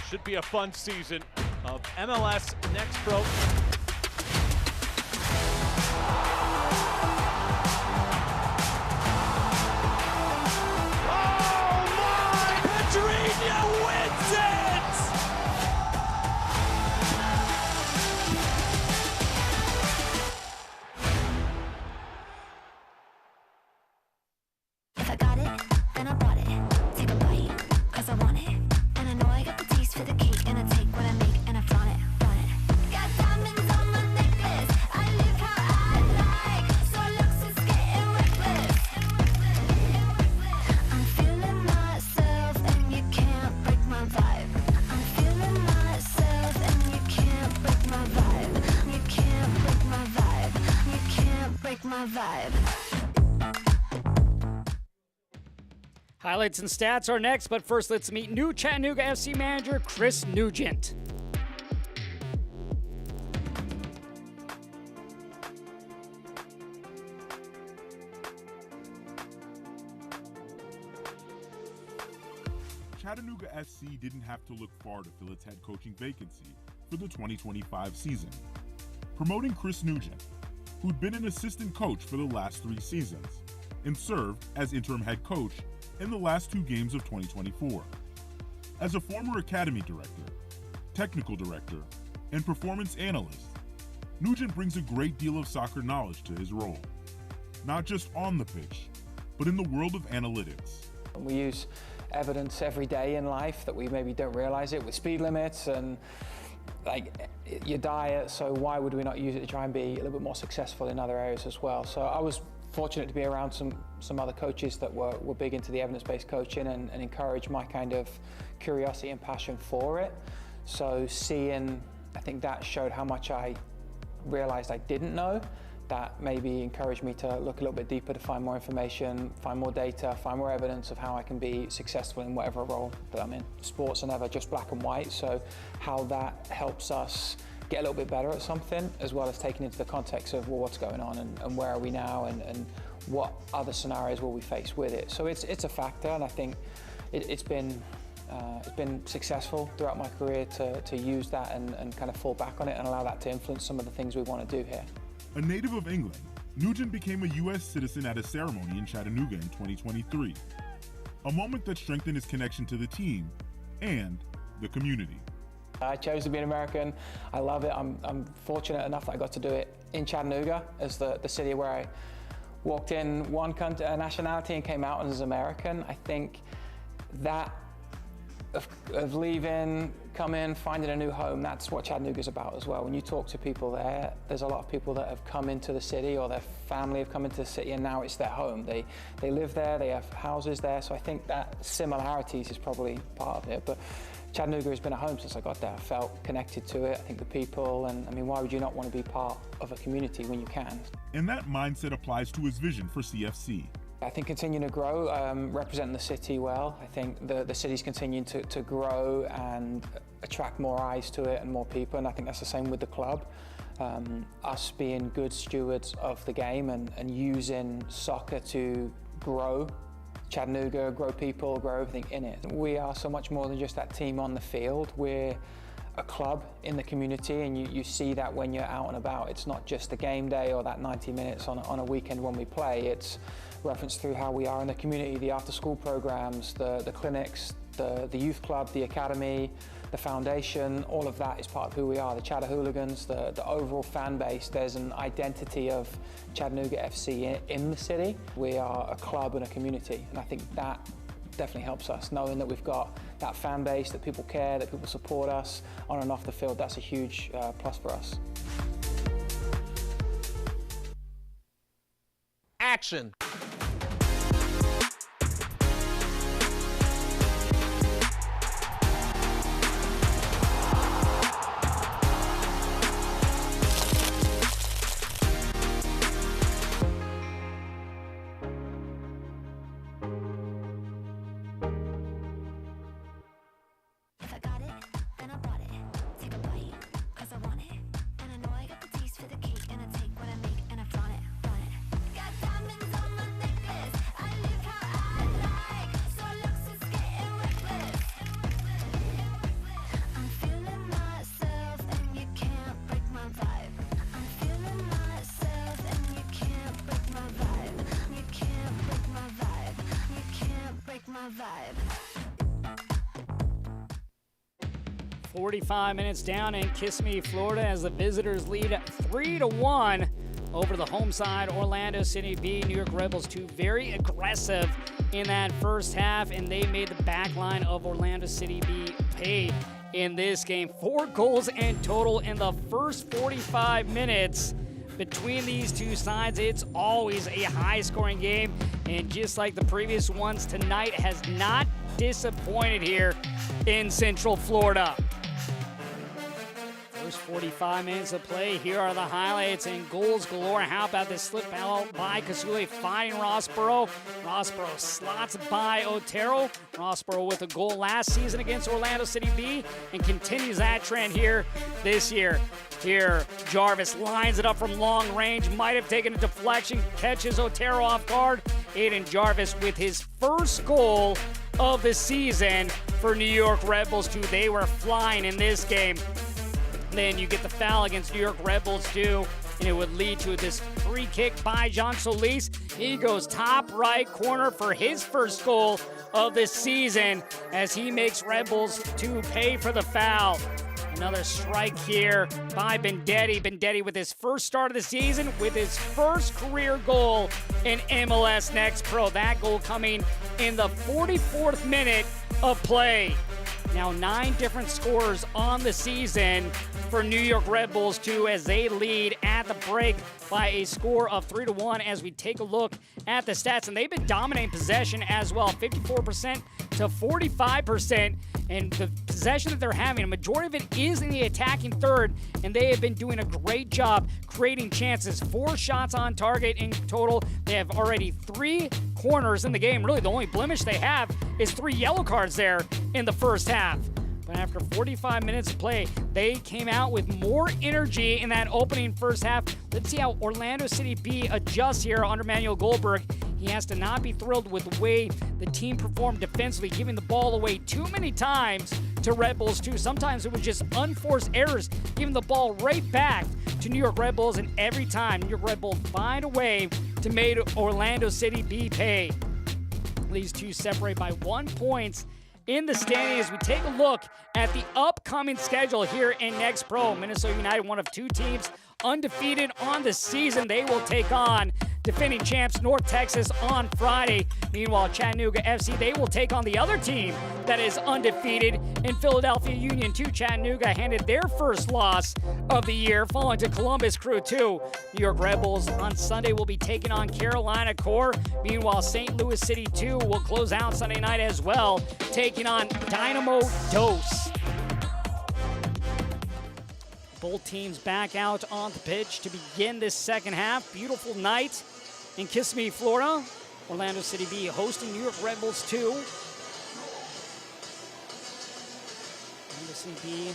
Should be a fun season of MLS Next Pro. Oh my! Pedrinho wins it! If I got it, then I bought it. Take a bite, cause I want it. And I know I got the taste for the cake. And I take what I make and I flaunt it, flaunt it. Got diamonds on my necklace. I live how I like. So looks is getting reckless. I'm feeling myself and you can't break my vibe. I'm feeling myself and you can't break my vibe. You can't break my vibe. You can't break my vibe. Highlights and stats are next, but first let's meet new Chattanooga FC manager Chris Nugent. Chattanooga FC didn't have to look far to fill its head coaching vacancy for the 2025 season, promoting Chris Nugent, who'd been an assistant coach for the last 3 seasons and served as interim head coach in the last 2 games of 2024. As a former academy director, technical director, and performance analyst, Nugent brings a great deal of soccer knowledge to his role, not just on the pitch, but in the world of analytics. We use evidence every day in life that we maybe don't realize it, with speed limits and like your diet, so why would we not use it to try and be a little bit more successful in other areas as well? So I was fortunate to be around some other coaches that were big into the evidence-based coaching and encourage my kind of curiosity and passion for it. So I think that showed how much I realized I didn't know. That maybe encouraged me to look a little bit deeper to find more information, find more data, find more evidence of how I can be successful in whatever role that I'm in. Sports are never just black and white, so how that helps us get a little bit better at something, as well as taking into the context of, well, what's going on and where are we now and what other scenarios will we face with it. So it's a factor, and I think it's been successful throughout my career to use that and kind of fall back on it and allow that to influence some of the things we want to do here. A native of England, Nugent became a U.S. citizen at a ceremony in Chattanooga in 2023, a moment that strengthened his connection to the team and the community. I chose to be an American. I love it. I'm fortunate enough that I got to do it in Chattanooga, as the city where I walked in one country, nationality, and came out as American. I think that of leaving, come in, finding a new home, that's what Chattanooga's about as well. When you talk to people there, there's a lot of people that have come into the city, or their family have come into the city, and now it's their home. They live there, they have houses there, so I think that similarities is probably part of it. But Chattanooga has been a home since I got there. I felt connected to it. I think the people, and I mean, why would you not want to be part of a community when you can? And that mindset applies to his vision for CFC. I think continuing to grow, representing the city well. I think the city's continuing to grow and attract more eyes to it and more people, and I think that's the same with the club. Us being good stewards of the game and using soccer to grow Chattanooga, grow people, grow everything in it. We are so much more than just that team on the field. We're a club in the community, and you see that when you're out and about. It's not just the game day or that 90 minutes on a weekend when we play. It's referenced through how we are in the community, the after-school programs, the clinics, the youth club, the academy, the foundation. All of that is part of who we are. The Chattahooligans, the overall fan base. There's an identity of Chattanooga FC in the city. We are a club and a community, and I think that definitely helps us, knowing that we've got that fan base, that people care, that people support us on and off the field. That's a huge plus for us. Action. 45 minutes down in Kissimmee, Florida, as the visitors lead 3-1 over the home side, Orlando City B. New York Red Bulls 2 very aggressive in that first half, and they made the back line of Orlando City B pay in this game. 4 goals in total in the first 45 minutes. Between these two sides, it's always a high-scoring game, and just like the previous ones, tonight has not disappointed here in Central Florida. First 45 minutes of play. Here are the highlights and goals galore. How about this slip out by Kasule finding Rossborough. Rossborough slots by Otero. Rossborough with a goal last season against Orlando City B and continues that trend here this year. Here, Jarvis lines it up from long range. Might have taken a deflection. Catches Otero off guard. Aiden Jarvis with his first goal of the season for New York Red Bulls 2. They were flying in this game. Then you get the foul against New York Red Bulls 2, and it would lead to this free kick by Jean Solis. He goes top right corner for his first goal of the season as he makes Red Bulls 2 pay for the foul. Another strike here by Bendetti. Bendetti with his first start of the season with his first career goal in MLS Next Pro. That goal coming in the 44th minute of play. Now 9 different scorers on the season for New York Red Bulls 2 as they lead at the break by a score of 3-1 as we take a look at the stats. And they've been dominating possession as well, 54% to 45%. And the possession that they're having, a majority of it is in the attacking third, and they have been doing a great job creating chances. 4 shots on target in total. They have already 3 corners in the game. Really, the only blemish they have is 3 yellow cards there in the first half. But after 45 minutes of play, they came out with more energy in that opening first half. Let's see how Orlando City B adjusts here under Manuel Goldberg. He has to not be thrilled with the way the team performed defensively, giving the ball away too many times to Red Bulls 2. Sometimes it was just unforced errors, giving the ball right back to New York Red Bulls, and every time New York Red Bulls find a way to make Orlando City B pay. These two separate by 1 point in the standing as we take a look at the upcoming schedule here in Next Pro. Minnesota United, one of 2 teams undefeated on the season. They will take on defending champs North Texas on Friday. Meanwhile, Chattanooga FC, they will take on the other team that is undefeated in Philadelphia Union 2. Chattanooga handed their first loss of the year, falling to Columbus Crew 2. New York Red Bulls on Sunday will be taking on Carolina Core. Meanwhile, St. Louis City 2 will close out Sunday night as well, taking on Dynamo Dos. Both teams back out on the pitch to begin this second half. Beautiful night in Kissimmee, Florida. Orlando City B hosting New York Red Bulls 2. Orlando City B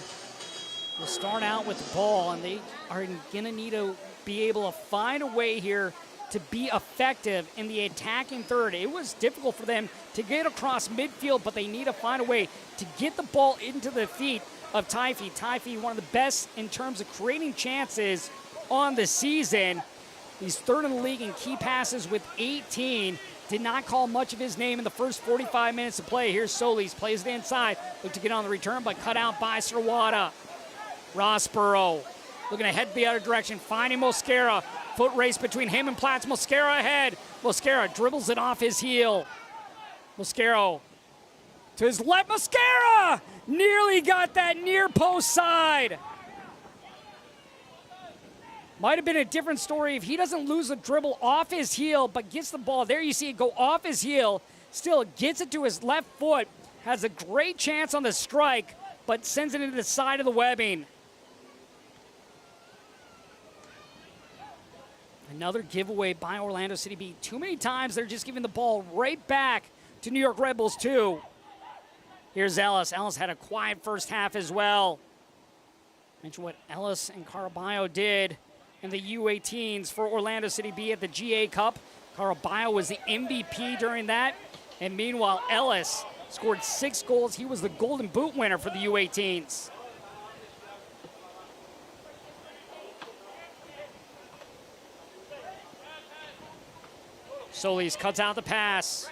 will start out with the ball, and they are going to need to be able to find a way here to be effective in the attacking third. It was difficult for them to get across midfield, but they need to find a way to get the ball into the feet of Taifi. Taifi, one of the best in terms of creating chances on the season. He's 3rd in the league in key passes with 18. Did not call much of his name in the first 45 minutes of play. Here's Solis, plays it inside. Look to get on the return, but cut out by Sirwada. Rossborough looking to head the other direction, finding Mosquera. Foot race between him and Platts. Mosquera ahead. Mosquera dribbles it off his heel. Mosquera to his left. Mosquera nearly got that near post side. Might have been a different story if he doesn't lose the dribble off his heel, but gets the ball. There you see it go off his heel. Still gets it to his left foot. Has a great chance on the strike, but sends it into the side of the webbing. Another giveaway by Orlando City B. Too many times they're just giving the ball right back to New York Red Bulls 2. Here's Ellis. Ellis had a quiet first half as well. Mention what Ellis and Caraballo did in the U18s for Orlando City B at the GA Cup. Caraballo was the MVP during that. And meanwhile, Ellis scored 6 goals. He was the Golden Boot winner for the U18s. Solis cuts out the pass.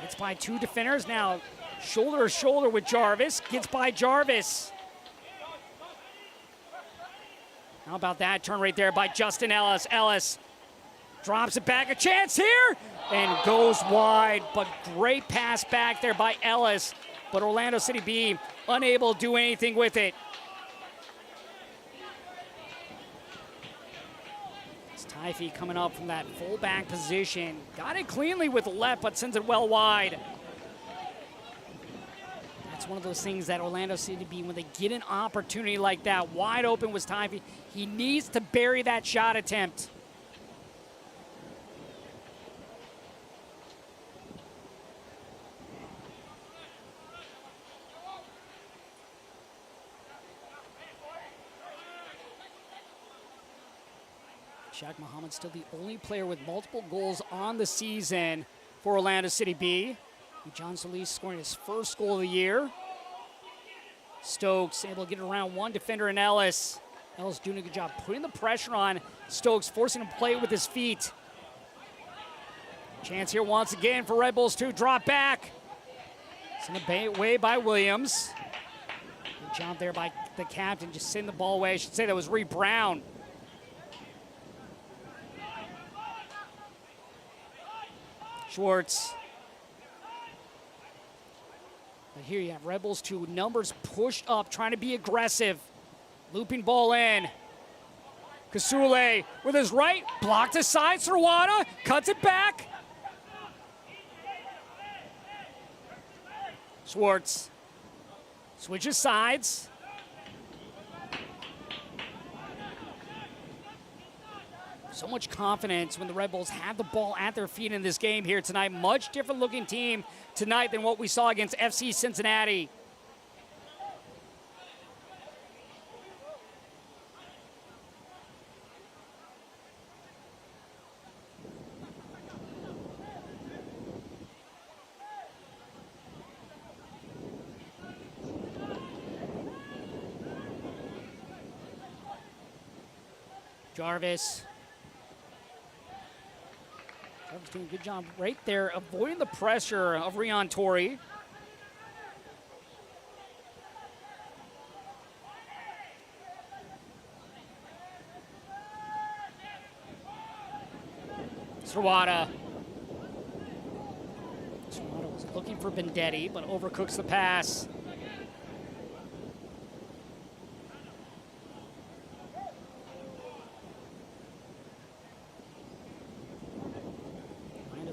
It's by 2 defenders now. Shoulder to shoulder with Jarvis. Gets by Jarvis. How about that turn right there by Justin Ellis? Ellis drops it back. A chance here. And goes wide. But great pass back there by Ellis. But Orlando City B unable to do anything with it. Typhy coming up from that fullback position. Got it cleanly with the left, but sends it well wide. That's one of those things that Orlando City B, when they get an opportunity like that, wide open was Typhy. He needs to bury that shot attempt. Shaq Muhammad still the only player with multiple goals on the season for Orlando City B. John Solis scoring his first goal of the year. Stokes able to get around one defender in Ellis. Ellis doing a good job putting the pressure on Stokes, forcing him to play with his feet. Chance here once again for Red Bulls to drop back. Sent away by Williams. Good job there by the captain, just sending the ball away. I should say that was Reed Brown. Schwartz. But here you have Red Bulls 2, numbers pushed up, trying to be aggressive. Looping ball in. Kasule with his right, blocked aside, Sirwada, cuts it back. Schwartz switches sides. So much confidence when the Red Bulls have the ball at their feet in this game here tonight. Much different looking team tonight than what we saw against FC Cincinnati. Jarvis. Jarvis doing a good job right there, avoiding the pressure of Rion Torrey. Sirwada. Sirwada was looking for Bendetti, but overcooks the pass.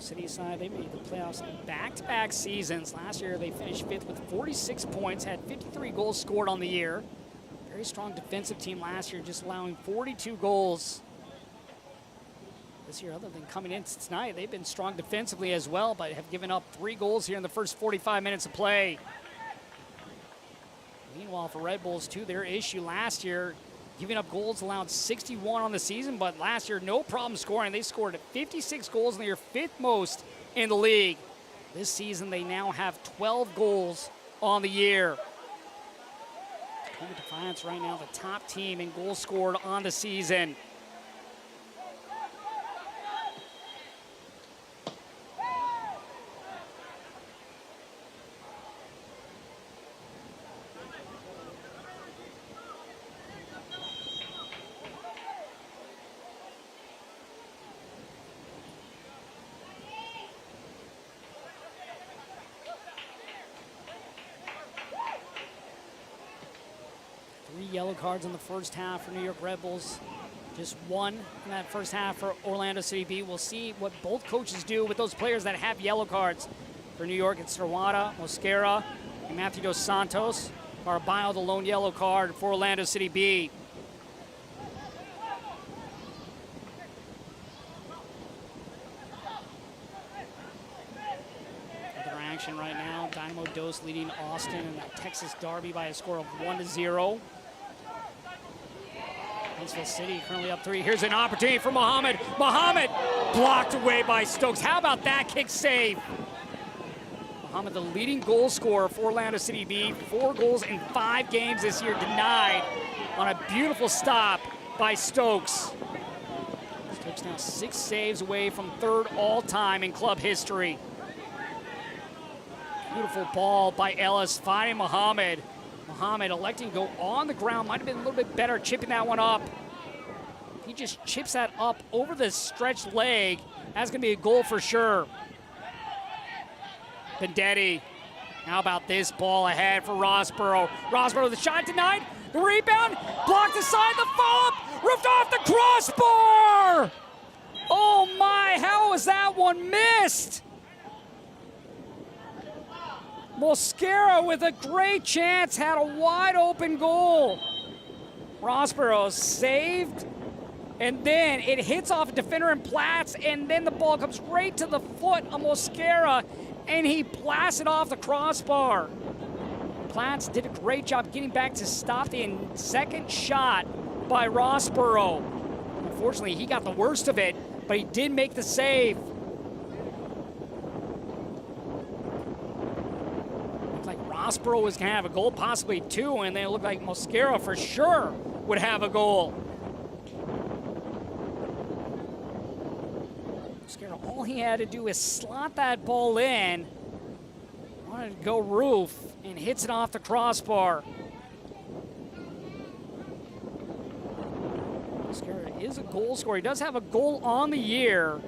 City side, they made the playoffs in back-to-back seasons. Last year, they finished 5th with 46 points, had 53 goals scored on the year. Very strong defensive team last year, just allowing 42 goals. This year, other than coming in tonight, they've been strong defensively as well, but have given up 3 goals here in the first 45 minutes of play. Meanwhile, for Red Bulls, too, their issue last year, giving up goals, allowed 61 on the season, but last year, no problem scoring. They scored 56 goals, and they are 5th most in the league. This season, they now have 12 goals on the year. Dakota Defiance right now, the top team in goals scored on the season. Yellow cards in the first half for New York Red Bulls. Just 1 in that first half for Orlando City B. We'll see what both coaches do with those players that have yellow cards. For New York, it's Sirwada, Mosquera, and Matthew Dos Santos. Carballo, the lone yellow card for Orlando City B. Other action right now, Dynamo Dos leading Austin in that Texas Derby by a score of 1-0. Huntsville City currently up 3. Here's an opportunity for Muhammad. Muhammad blocked away by Stokes. How about that kick save? Muhammad, the leading goal scorer for Orlando City B. 4 goals in 5 games this year, denied on a beautiful stop by Stokes. Stokes now 6 saves away from 3rd all-time in club history. Beautiful ball by Ellis, finding Muhammad. Muhammad electing to go on the ground. Might have been a little bit better chipping that one up. If he just chips that up over the stretched leg, that's going to be a goal for sure. Vendetti. How about this ball ahead for Rossborough? Rossborough, the shot denied. The rebound, blocked aside, the follow-up, roofed off the crossbar! Oh my, how was that one missed? Mosquera with a great chance, had a wide open goal. Rossborough saved, and then it hits off a defender in Platts, and then the ball comes right to the foot of Mosquera, and he blasts it off the crossbar. Platts did a great job getting back to stop the second shot by Rossborough. Unfortunately, he got the worst of it, but he did make the save. Looked like Rossborough was gonna have a goal, possibly two, and then it looked like Mosquera for sure would have a goal. Mosquera, all he had to do is slot that ball in. Wanted to go roof and hits it off the crossbar. Mosquera is a goal scorer. He does have a goal on the year.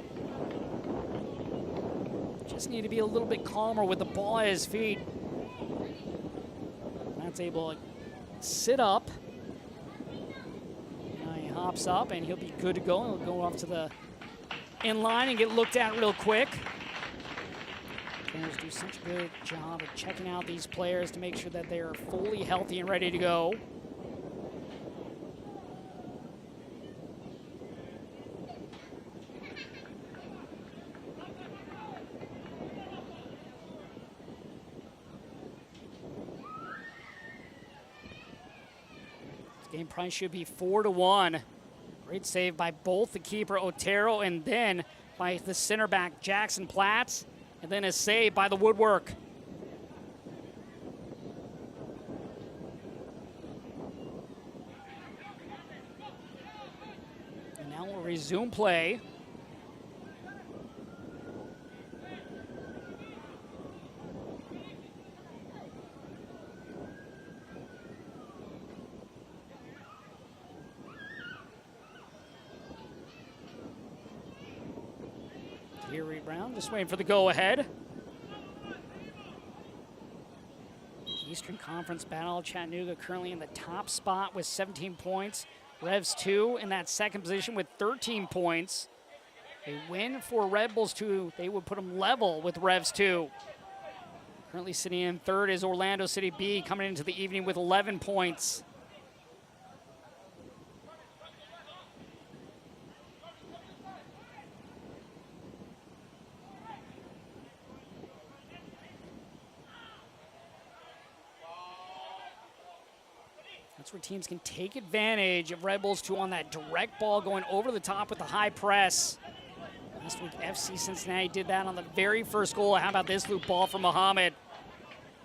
Just need to be a little bit calmer with the ball at his feet. That's able to sit up. Now he hops up and he'll be good to go. He'll go off to the in line and get looked at real quick. Trainers do such a good job of checking out these players to make sure that they are fully healthy and ready to go. This game probably should be 4-1. Great save by both the keeper Otero and then by the center back Jackson Platts. And then a save by the woodwork. And now we'll resume play. Here, Brown, just waiting for the go-ahead. Eastern Conference battle, Chattanooga currently in the top spot with 17 points. Revs 2 in that second position with 13 points. A win for Red Bulls 2, they would put them level with Revs 2. Currently sitting in third is Orlando City B, coming into the evening with 11 points. That's where teams can take advantage of Red Bulls 2 on that direct ball going over the top with the high press. Last week, FC Cincinnati did that on the very first goal. How about this loop ball from Muhammad?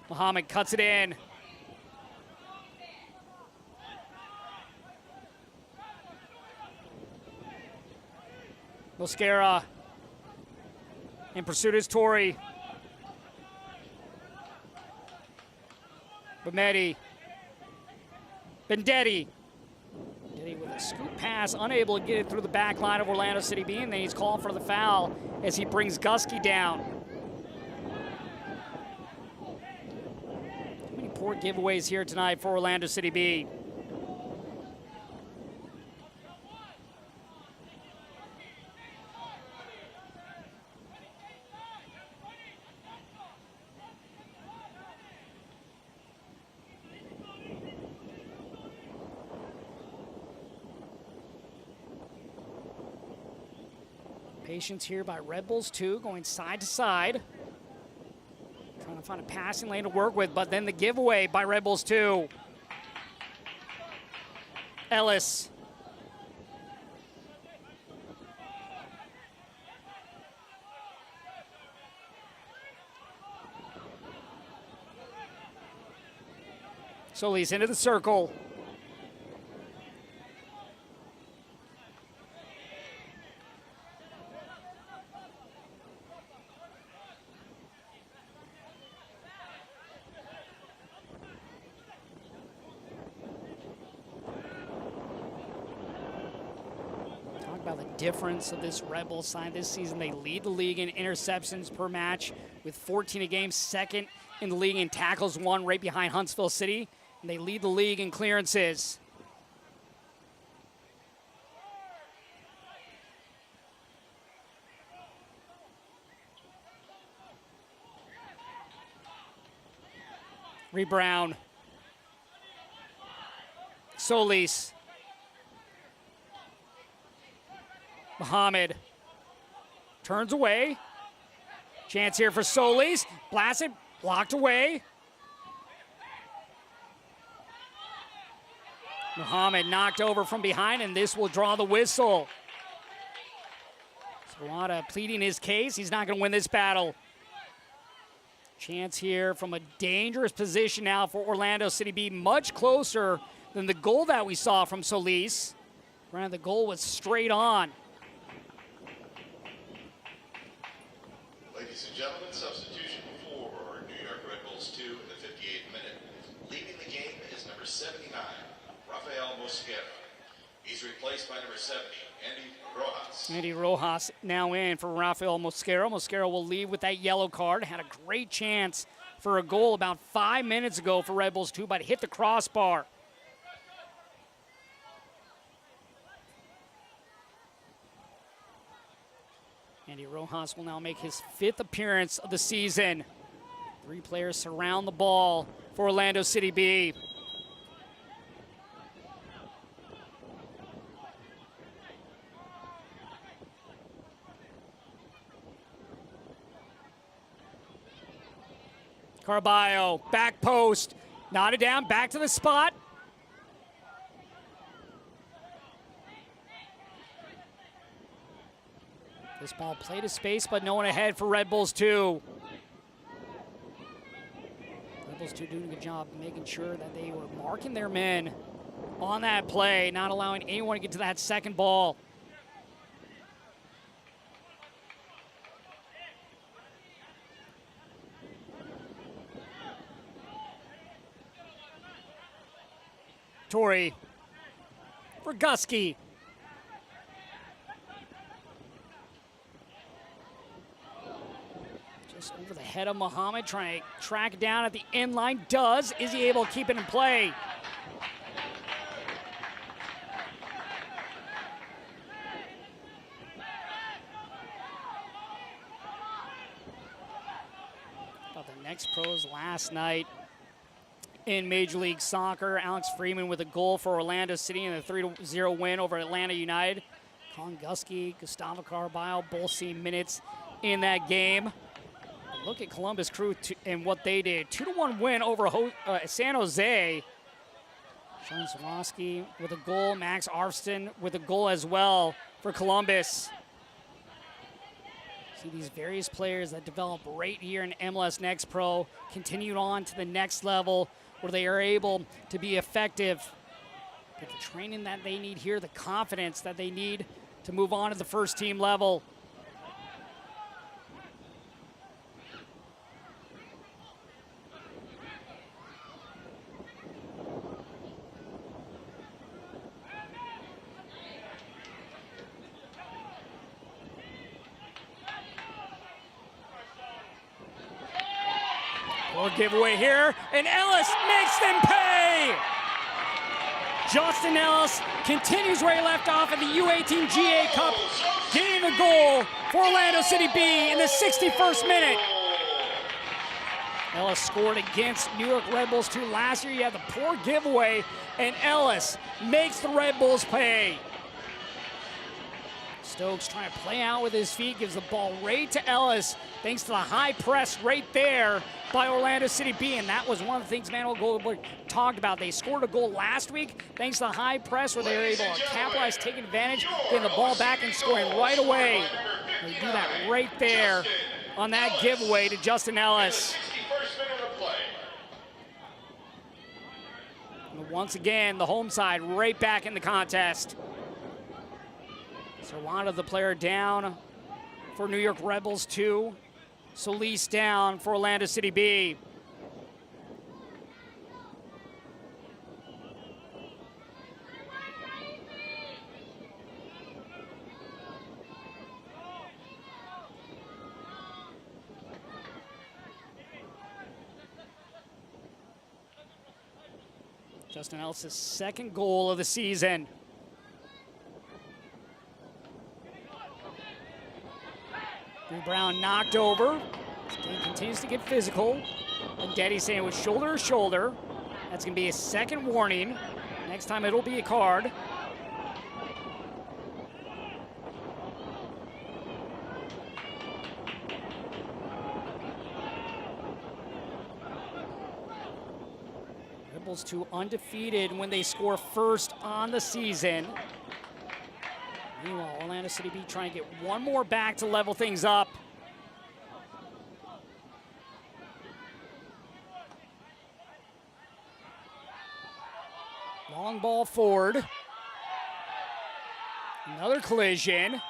Muhammad cuts it in. Mosquera in pursuit is Torrey. Bametti. Vendetti. Vendetti with a scoop pass, unable to get it through the back line of Orlando City B, and then he's called for the foul as he brings Gusky down. Too many poor giveaways here tonight for Orlando City B. Patience here by Red Bulls 2, going side to side. Trying to find a passing lane to work with, but then the giveaway by Red Bulls 2. Ellis. Solis into the circle. about the difference of this Red Bull side this season. They lead the league in interceptions per match with 14 a game, second in the league in tackles, one right behind Huntsville City. And they lead the league in clearances. Reed Brown. Solis. Muhammad turns away. Chance here for Solis. Blasted, blocked away. Muhammad knocked over from behind, and this will draw the whistle. Sawada pleading his case. He's not going to win this battle. Chance here from a dangerous position now for Orlando City B, much closer than the goal that we saw from Solis. Granted, the goal was straight on. Ladies and gentlemen, substitution for New York Red Bulls 2 in the 58th minute. Leading the game is number 79, Rafael Mosquera. He's replaced by number 70, Andy Rojas. Andy Rojas now in for Rafael Mosquera. Mosquera will leave with that yellow card. Had a great chance for a goal about 5 minutes ago for Red Bulls 2, but hit the crossbar. Andy Rojas will now make his 5th appearance of the season. 3 players surround the ball for Orlando City B. Carballo, back post, knotted down, back to the spot. This ball played to space, but no one ahead for Red Bulls 2. Red Bulls 2 doing a good job making sure that they were marking their men on that play, not allowing anyone to get to that second ball. Torrey for Gusky. Just over the head of Muhammad, trying to track it down at the end line. Does. Is he able to keep it in play? About the next pros last night in Major League Soccer. Alex Freeman with a goal for Orlando City in a 3-0 win over Atlanta United. Colin Gusky, Gustavo Carballo, both seeing minutes in that game. But look at Columbus Crew and what they did. 2-1 win over San Jose. Sean Zawoski with a goal. Max Arfston with a goal as well for Columbus. See these various players that develop right here in MLS Next Pro, continued on to the next level, where they are able to be effective, get the training that they need here, the confidence that they need to move on to the first team level. Or giveaway here, and Ellis makes them pay! Justin Ellis continues where he left off in the U18 GA Cup, getting the goal for Orlando City B in the 61st minute. Ellis scored against New York Red Bulls 2 last year. You had the poor giveaway, and Ellis makes the Red Bulls pay. Stokes trying to play out with his feet, gives the ball right to Ellis, thanks to the high press right there by Orlando City B, and that was one of the things Manuel Goldberg talked about. They scored a goal last week thanks to the high press where they were able to capitalize, taking advantage, getting the ball back and scoring right away. They do that right there on that giveaway to Justin Ellis. And once again, the home side right back in the contest. Sawada, the player, down for New York Red Bulls 2. Solis down for Orlando City B. Justin Ellis' second goal of the season. Drew Brown knocked over. This game continues to get physical. And Daddy saying it was shoulder to shoulder. That's going to be a second warning. Next time it'll be a card. Red Bulls 2 undefeated when they score first on the season. Meanwhile, Orlando City B trying to get one more back to level things up. Long ball forward. Another collision.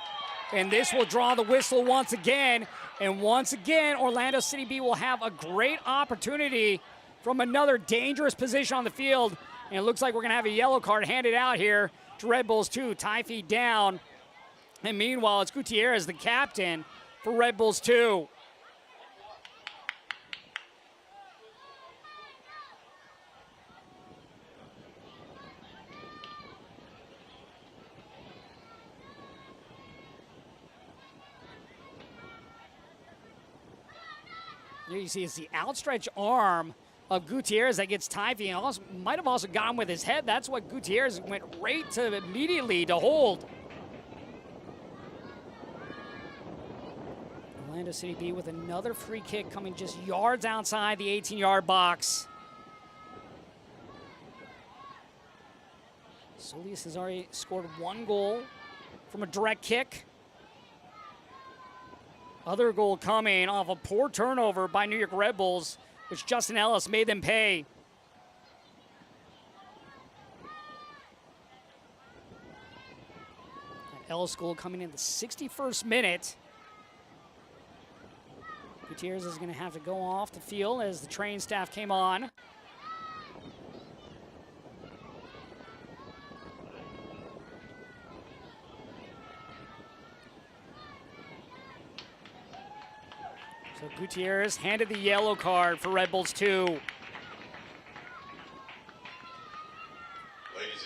And this will draw the whistle once again. And once again, Orlando City B will have a great opportunity from another dangerous position on the field. And it looks like we're going to have a yellow card handed out here to Red Bulls 2, tie feet down. And meanwhile, it's Gutierrez, the captain for Red Bulls 2. Here you see it's the outstretched arm of Gutierrez that gets tie feet, and also might have also got him with his head. That's what Gutierrez went right to immediately to hold. Orlando City B with another free kick coming just yards outside the 18-yard box. Solis has already scored one goal from a direct kick. Other goal coming off a poor turnover by New York Red Bulls, which Justin Ellis made them pay. That Ellis goal coming in the 61st minute. Gutierrez is going to have to go off the field as the training staff came on. So Gutierrez handed the yellow card for Red Bulls 2. Ladies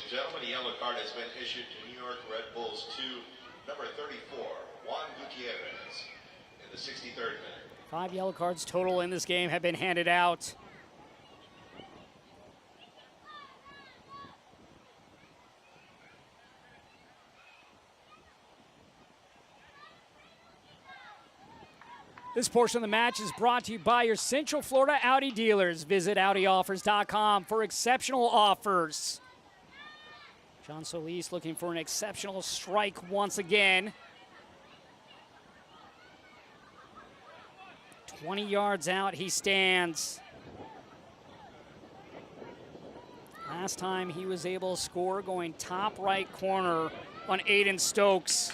and gentlemen, a yellow card has been issued to New York Red Bulls 2, number 34, Juan Gutierrez, in the 63rd minute. 5 yellow cards total in this game have been handed out. This portion of the match is brought to you by your Central Florida Audi dealers. Visit AudiOffers.com for exceptional offers. John Solis looking for an exceptional strike once again. 20 yards out, he stands. Last time he was able to score going top right corner on Aiden Stokes.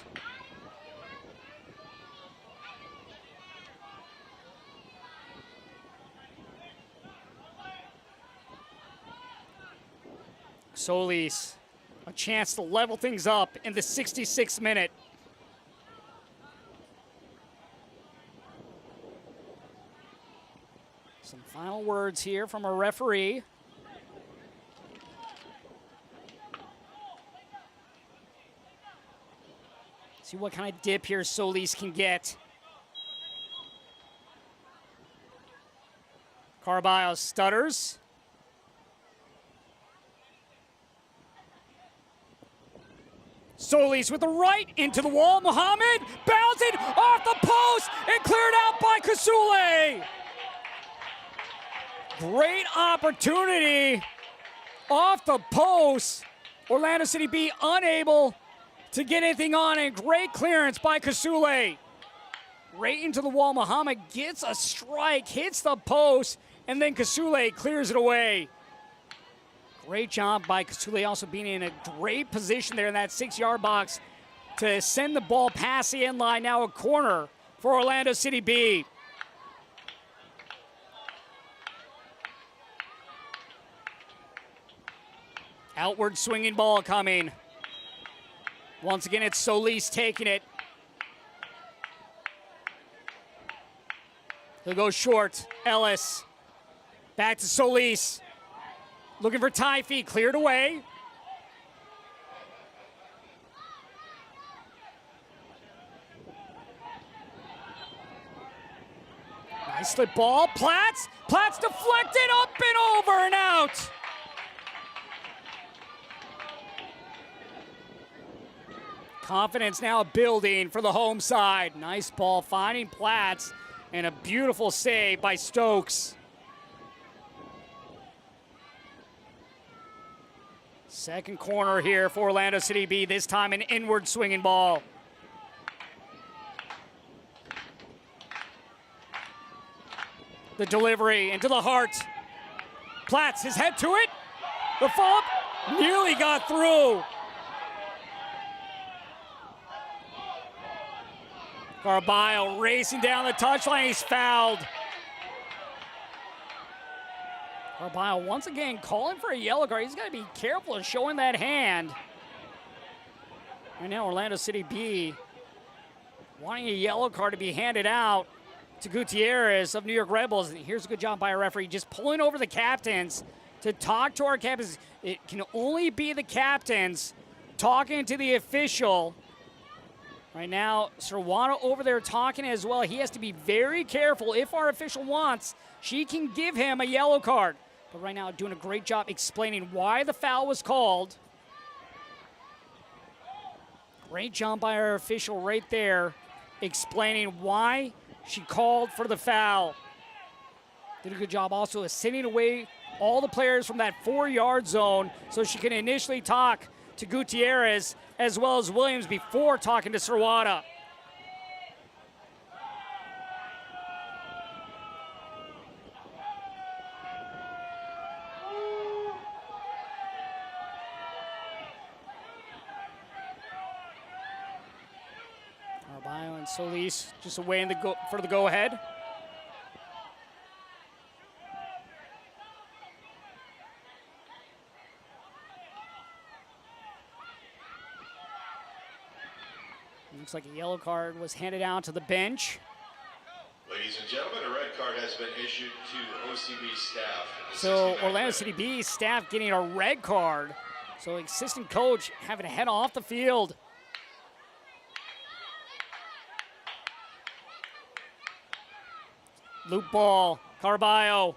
Solis, a chance to level things up in the 66th minute. Some final words here from a referee. See what kind of dip here Solis can get. Carballo stutters. Solis with the right into the wall. Mohammed bouncing off the post and cleared out by Kasule. Great opportunity off the post. Orlando City B unable to get anything on, and great clearance by Kasule. Right into the wall. Mohammed gets a strike, hits the post, and then Kasule clears it away. Great job by Kasule, also being in a great position there in that 6-yard box to send the ball past the end line. Now a corner for Orlando City B. Outward swinging ball coming. Once again, it's Solis taking it. He'll go short. Ellis. Back to Solis. Looking for Taifi, cleared away. Nice slip ball, Platts deflected, up and over and out. Confidence now building for the home side. Nice ball finding Platts, and a beautiful save by Stokes. Second corner here for Orlando City B, this time an inward swinging ball. The delivery into the heart. Platts, his head to it. The fall nearly got through. Carballo racing down the touchline, he's fouled. Carballo once again calling for a yellow card. He's got to be careful of showing that hand. Right now, Orlando City B wanting a yellow card to be handed out to Gutierrez of New York Red Bulls. Here's a good job by a referee, just pulling over the captains to talk to our captains. It can only be the captains talking to the official. Right now, Serrano over there talking as well. He has to be very careful. If our official wants, she can give him a yellow card. But right now, doing a great job explaining why the foul was called. Great job by our official right there, explaining why she called for the foul. Did a good job also of sending away all the players from that 4-yard zone so she can initially talk to Gutierrez as well as Williams before talking to Serrano. Carballo and Solis just away in for the go-ahead. Looks like a yellow card was handed out to the bench. Ladies and gentlemen, a red card has been issued to OCB staff. So Orlando City B staff getting a red card. So assistant coach having to head off the field. Loop ball, Carballo.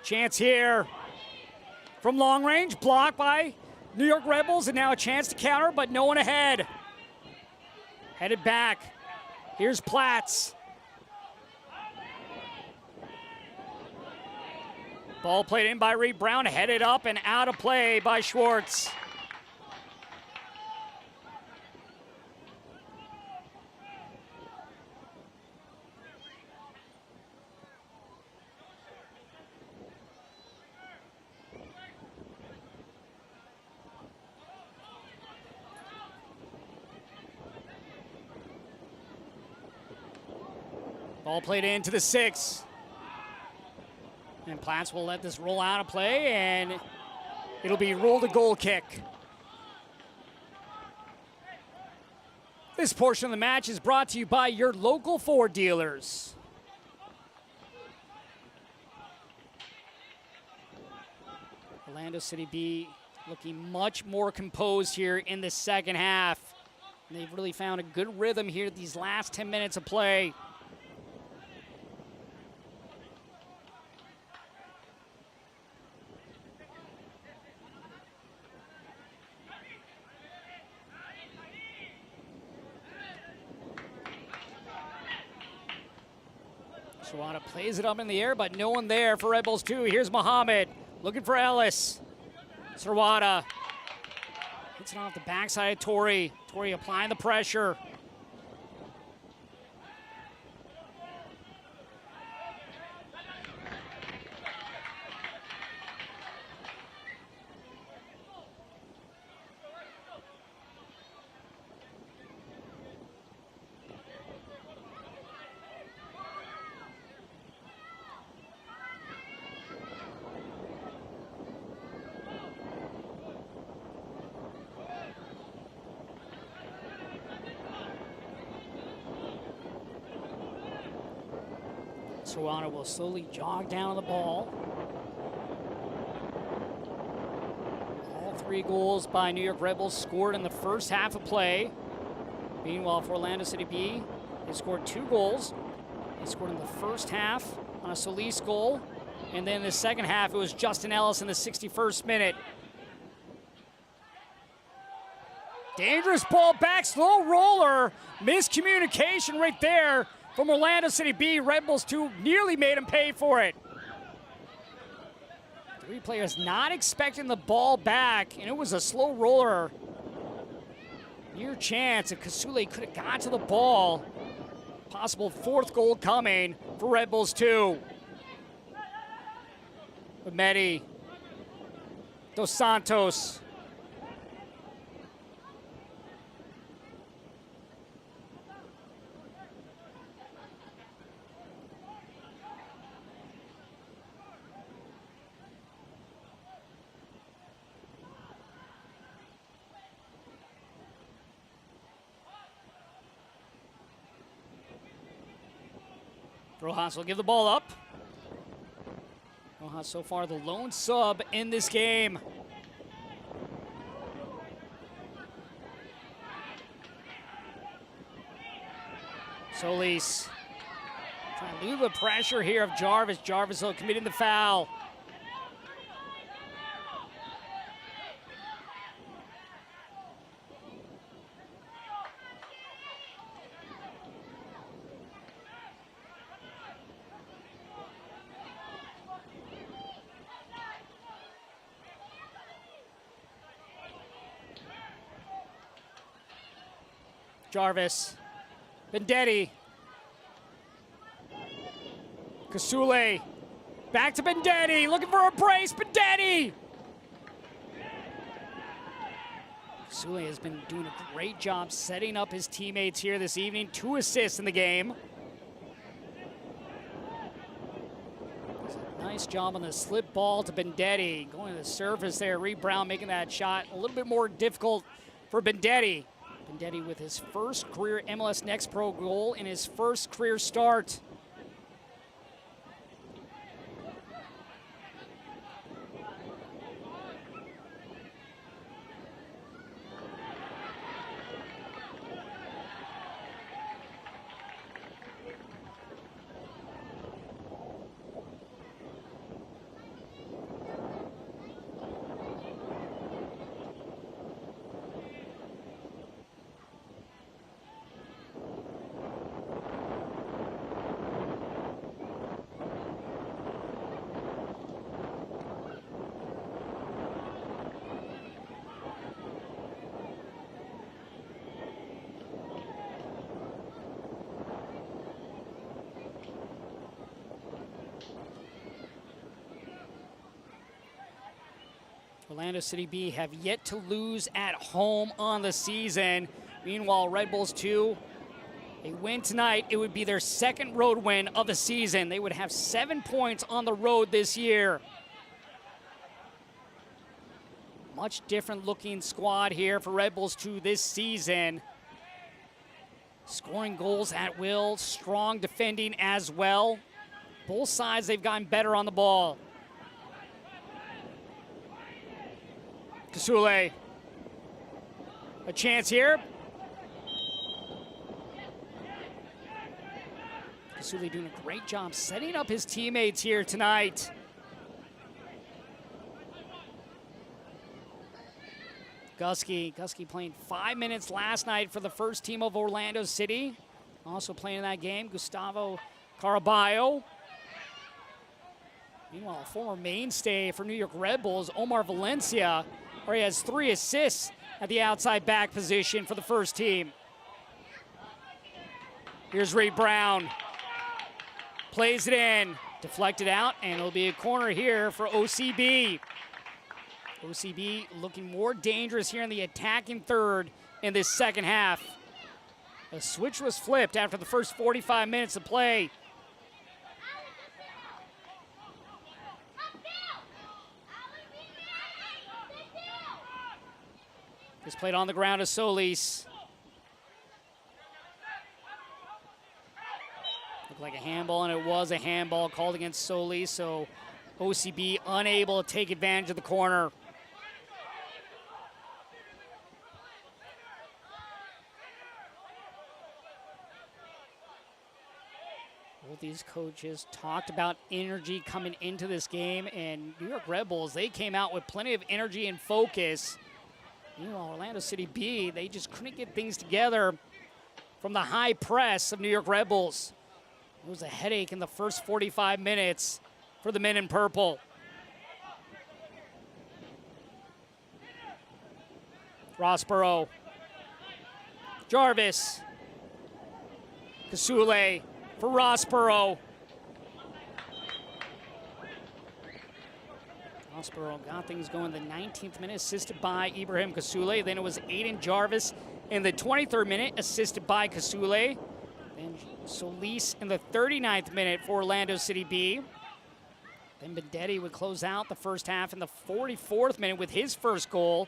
Chance here. From long range, blocked by New York Red Bulls, and now a chance to counter, but no one ahead. Headed back. Here's Platts. Ball played in by Reed Brown, headed up and out of play by Schwartz. Ball played into the 6. And Platts will let this roll out of play, and it'll be ruled a goal kick. This portion of the match is brought to you by your local Ford dealers. Orlando City B looking much more composed here in the second half. And they've really found a good rhythm here these last 10 minutes of play. Serrano plays it up in the air, but no one there for Red Bulls 2. Here's Muhammad looking for Ellis. Serrano hits it off the backside of Torrey. Torrey applying the pressure. Serrano will slowly jog down the ball. 3 goals by New York Red Bulls scored in the first half of play. Meanwhile, for Orlando City B, they scored 2 goals. They scored in the first half on a Solis goal. And then in the second half, it was Justin Ellis in the 61st minute. Dangerous ball back, slow roller. Miscommunication right there from Orlando City B. Red Bulls 2 nearly made him pay for it. 3 players not expecting the ball back, and it was a slow roller. Near chance if Kasule could have got to the ball. Possible 4th goal coming for Red Bulls 2. Mehdi, Dos Santos. Rojas will give the ball up. Rojas so far the lone sub in this game. Solis trying to lose the pressure here of Jarvis. Jarvis committing the foul. Jarvis, Bendetti, Kasule, back to Bendetti, looking for a brace, Bendetti! Kasule has been doing a great job setting up his teammates here this evening. 2 assists in the game. Nice job on the slip ball to Bendetti. Going to the surface there, Reed Brown making that shot a little bit more difficult for Bendetti. Bendetti with his first career MLS Next Pro goal in his first career start. Orlando City B have yet to lose at home on the season. Meanwhile, Red Bulls 2, a win tonight, it would be their 2nd road win of the season. They would have 7 points on the road this year. Much different looking squad here for Red Bulls 2 this season. Scoring goals at will, strong defending as well. Both sides, they've gotten better on the ball. Kasule, a chance here. Kasule doing a great job setting up his teammates here tonight. Gusky playing 5 minutes last night for the first team of Orlando City. Also playing in that game, Gustavo Caraballo. Meanwhile, a former mainstay for New York Red Bulls, Omar Valencia, where he has 3 assists at the outside back position for the first team. Here's Reed Brown. Plays it in, deflected out, and it'll be a corner here for OCB. OCB looking more dangerous here in the attacking third in this second half. A switch was flipped after the first 45 minutes of play. It's played on the ground to Solis. Looked like a handball, and it was a handball called against Solis, so OCB unable to take advantage of the corner. Both these coaches talked about energy coming into this game, and New York Red Bulls, they came out with plenty of energy and focus. Meanwhile, Orlando City B, they just couldn't get things together from the high press of New York Red Bulls. It was a headache in the first 45 minutes for the men in purple. Rossborough, Jarvis, Kasule for Rossborough. Rossborough got things going the 19th minute, assisted by Ibrahim Kasule. Then it was Aiden Jarvis in the 23rd minute, assisted by Kasule. Then Solis in the 39th minute for Orlando City B. Then Bendetti would close out the first half in the 44th minute with his first goal.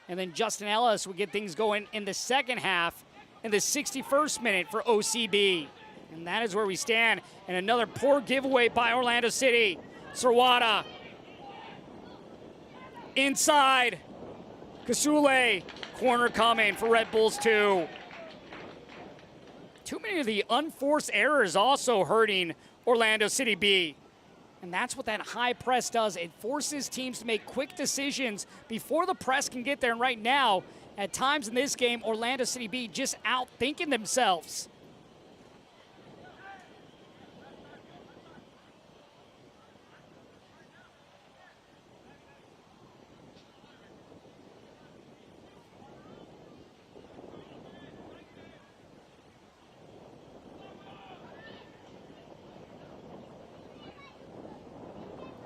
And then Justin Ellis would get things going in the second half in the 61st minute for OCB. And that is where we stand. And another poor giveaway by Orlando City. Sirwada. Inside. Kasule. Corner coming for Red Bulls 2. Too many of the unforced errors also hurting Orlando City B. And that's what that high press does. It forces teams to make quick decisions before the press can get there. And right now, at times in this game, Orlando City B just outthinking themselves.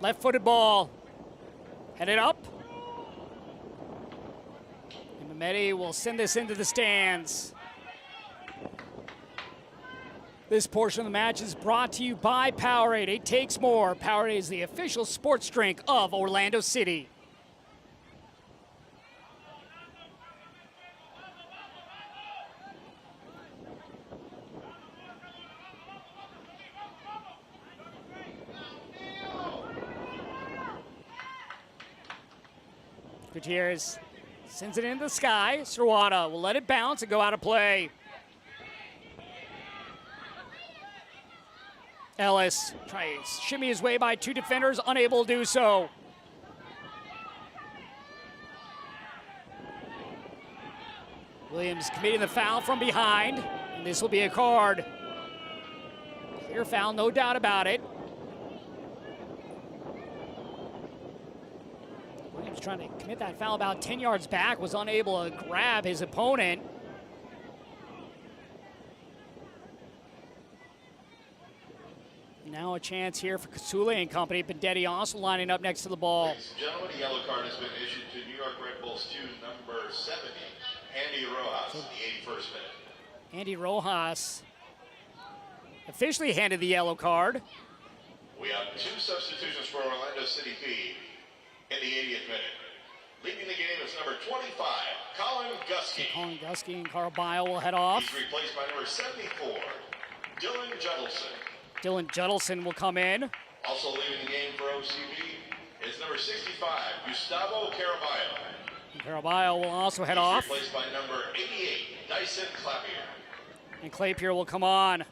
Left-footed ball, headed up. And Mehmeti will send this into the stands. This portion of the match is brought to you by Powerade. It takes more. Powerade is the official sports drink of Orlando City. Gutierrez sends it into the sky. Sirwada will let it bounce and go out of play. Ellis tries to shimmy his way by two defenders, unable to do so. Williams committing the foul from behind, and this will be a card. Clear foul, no doubt about it. Trying to commit that foul about 10 yards back, was unable to grab his opponent. Now a chance here for Kasule and company. Bendetti also lining up next to the ball. Ladies and gentlemen, a yellow card has been issued to New York Red Bulls 2, number 70, Andy Rojas, in the 81st minute. Andy Rojas officially handed the yellow card. We have two substitutions for Orlando City B. In the 80th minute. Leading the game is number 25, Colin Gusky. So Colin Gusky and Carl Bile will head off. He's replaced by number 74, Dylan Judelson. Dylan Judelson will come in. Also leaving the game for OCB is number 65, Gustavo Caraballo. Caraballo will also head off. Replaced by number 88, Dyson Clapier. And Clapier will come on.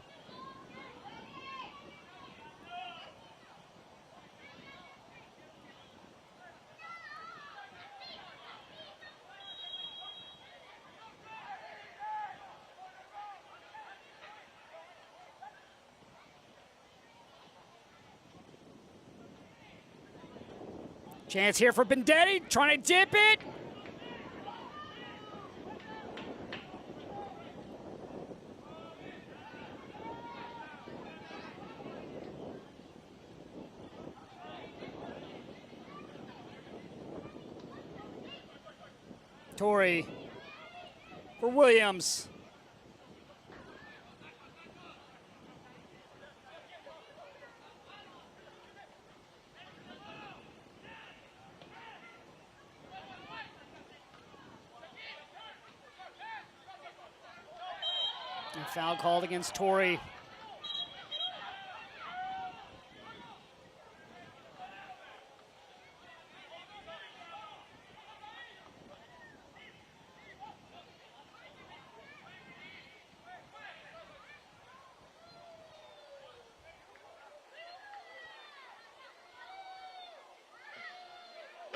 Chance here for Bendetti, trying to dip it. Torrey for Williams. And foul called against Torrey.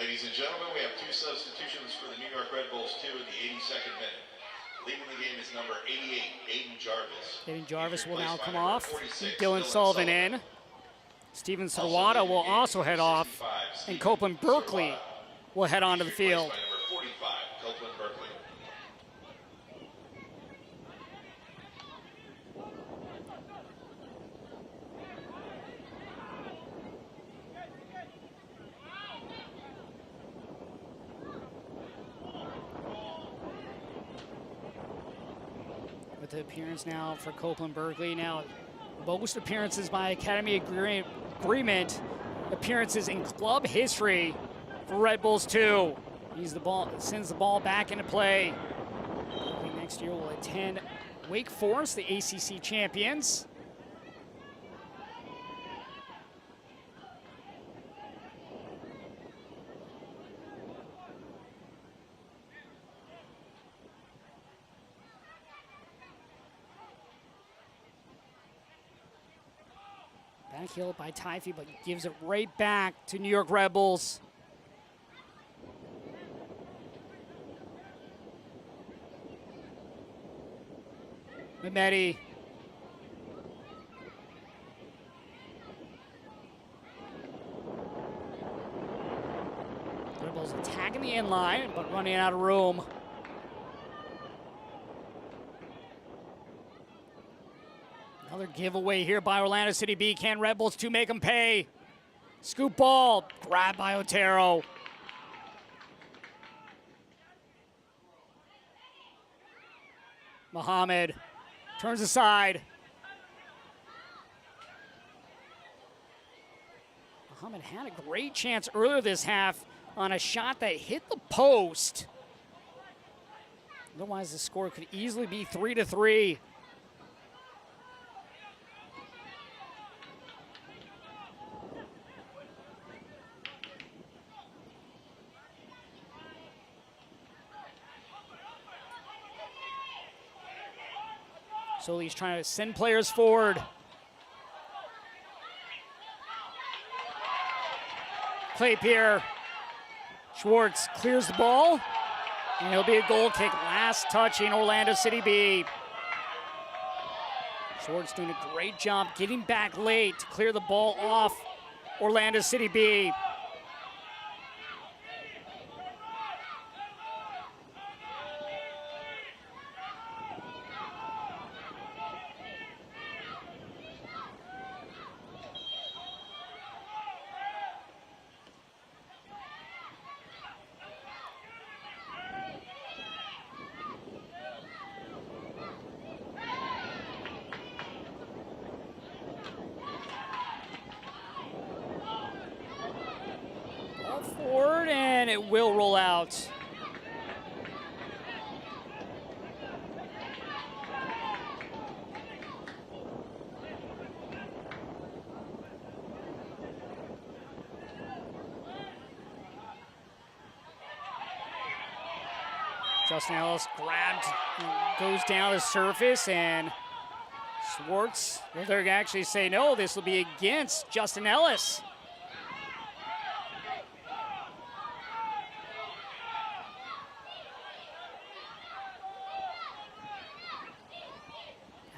Ladies and gentlemen, we have two substitutions for the New York Red Bulls, 2 in the 82nd minute. Leaving the game is number 88, Aiden Jarvis. Aiden Jarvis will now Replaced by come number off. 46, Dylan Sullivan in. Steven Sawada will also head off. And Copeland Berkeley will head onto the field. By number 45, Copeland Berkeley. With the appearance now for Copeland Berkeley. Now, most appearances by Academy agreement, appearances in club history for Red Bulls 2. Sends the ball back into play. Next year will attend Wake Forest, the ACC champions. Backheel by Typhy, but gives it right back to New York Red Bulls. Mehmeti. Red Bulls attacking the end line, but running out of room. Another giveaway here by Orlando City B. Can Red Bulls 2 make them pay? Scoop ball, grabbed by Otero. Muhammad turns aside. Muhammad had a great chance earlier this half on a shot that hit the post. Otherwise, the score could easily be 3-3. So he's trying to send players forward. Claypier. Schwartz clears the ball. And it'll be a goal kick. Last touching Orlando City B. Schwartz doing a great job getting back late to clear the ball off Orlando City B. Forward, and it will roll out. Justin Ellis grabbed, goes down the surface, and Schwartz, well, they're actually say no, this will be against Justin Ellis.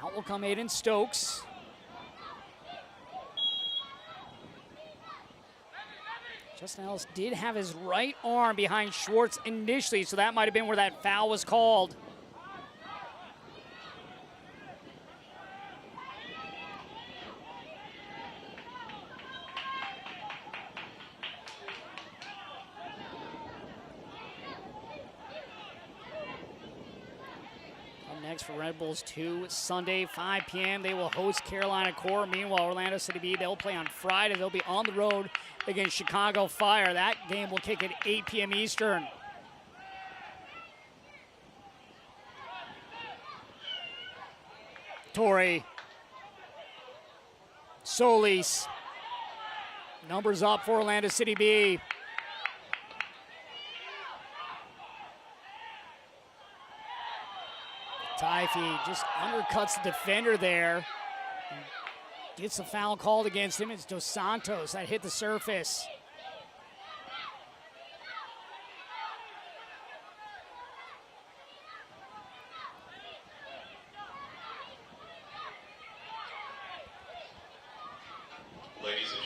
Out will come Aiden Stokes. Justin Ellis did have his right arm behind Schwartz initially, so that might have been where that foul was called. Next for Red Bulls 2, Sunday, 5 p.m. They will host Carolina Core. Meanwhile, Orlando City B, they'll play on Friday. They'll be on the road against Chicago Fire. That game will kick at 8 p.m. Eastern. Torrey. Solis. Numbers up for Orlando City B. Typhy just undercuts the defender there. Gets the foul called against him. It's Dos Santos that hit the surface.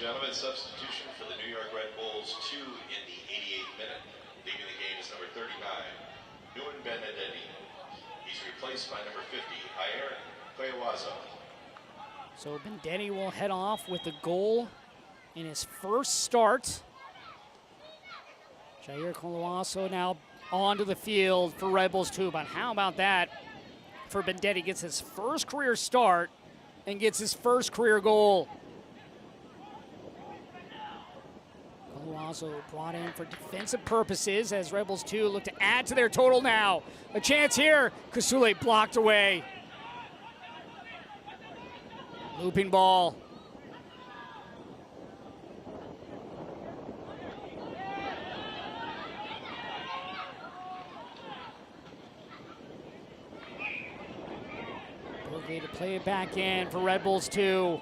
Gentlemen, substitution for the New York Red Bulls, 2 in the 88th minute. Leaving the game is number 39, Nuan Benedetti. He's replaced by number 50, Jair Cuewazo. So Benedetti will head off with the goal in his first start. Jair Cuewazo now onto the field for Red Bulls 2. But how about that for Benedetti? Gets his first career start and gets his first career goal. Cuewazo brought in for defensive purposes as Red Bulls 2 look to add to their total now. A chance here. Kasule blocked away. Looping ball. Bogey to play it back in for Red Bulls 2.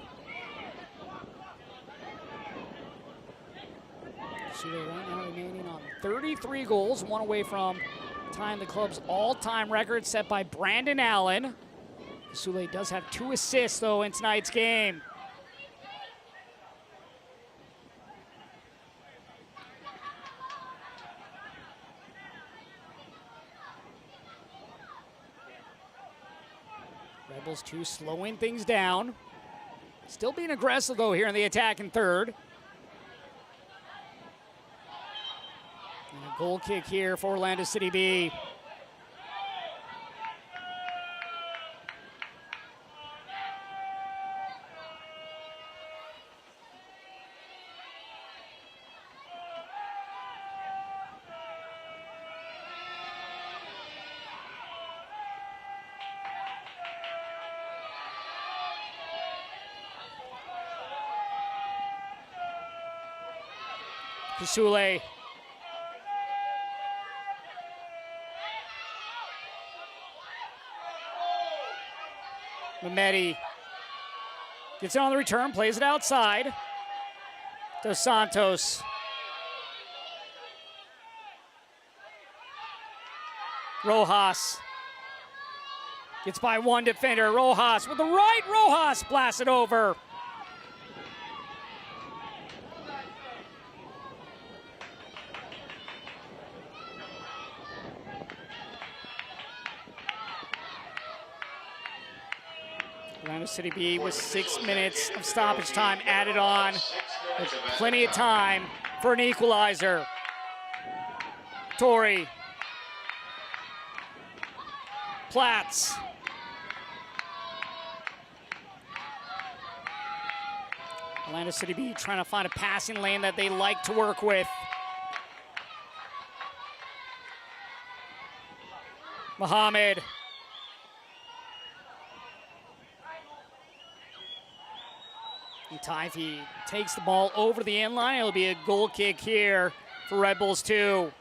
Kasule right now remaining on 33 goals, one away from tying the club's all-time record set by Brandon Allen. Kasule does have 2 assists, though, in tonight's game. Red Bulls 2 slowing things down. Still being aggressive, though, here in the attack in third. And a goal kick here for Orlando City B. Kasule. Mehmeti gets it on the return, plays it outside. Dos Santos. Rojas gets by one defender. Rojas with the right. Rojas blasts it over. Orlando City B with 6 minutes of stoppage time added on. With plenty of time for an equalizer. Torrey. Platts. Orlando City B trying to find a passing lane that they like to work with. Mohamed. And Taifi takes the ball over the end line. It'll be a goal kick here for Red Bulls 2.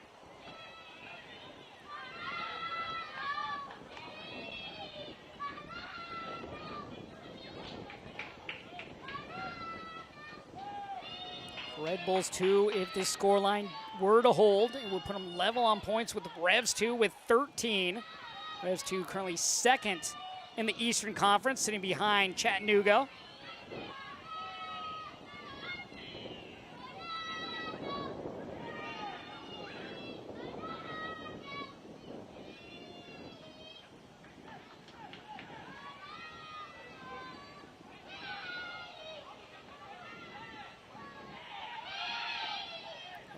Red Bulls 2, if this scoreline were to hold, it would put them level on points with the Revs 2 with 13. Revs 2 currently second in the Eastern Conference, sitting behind Chattanooga.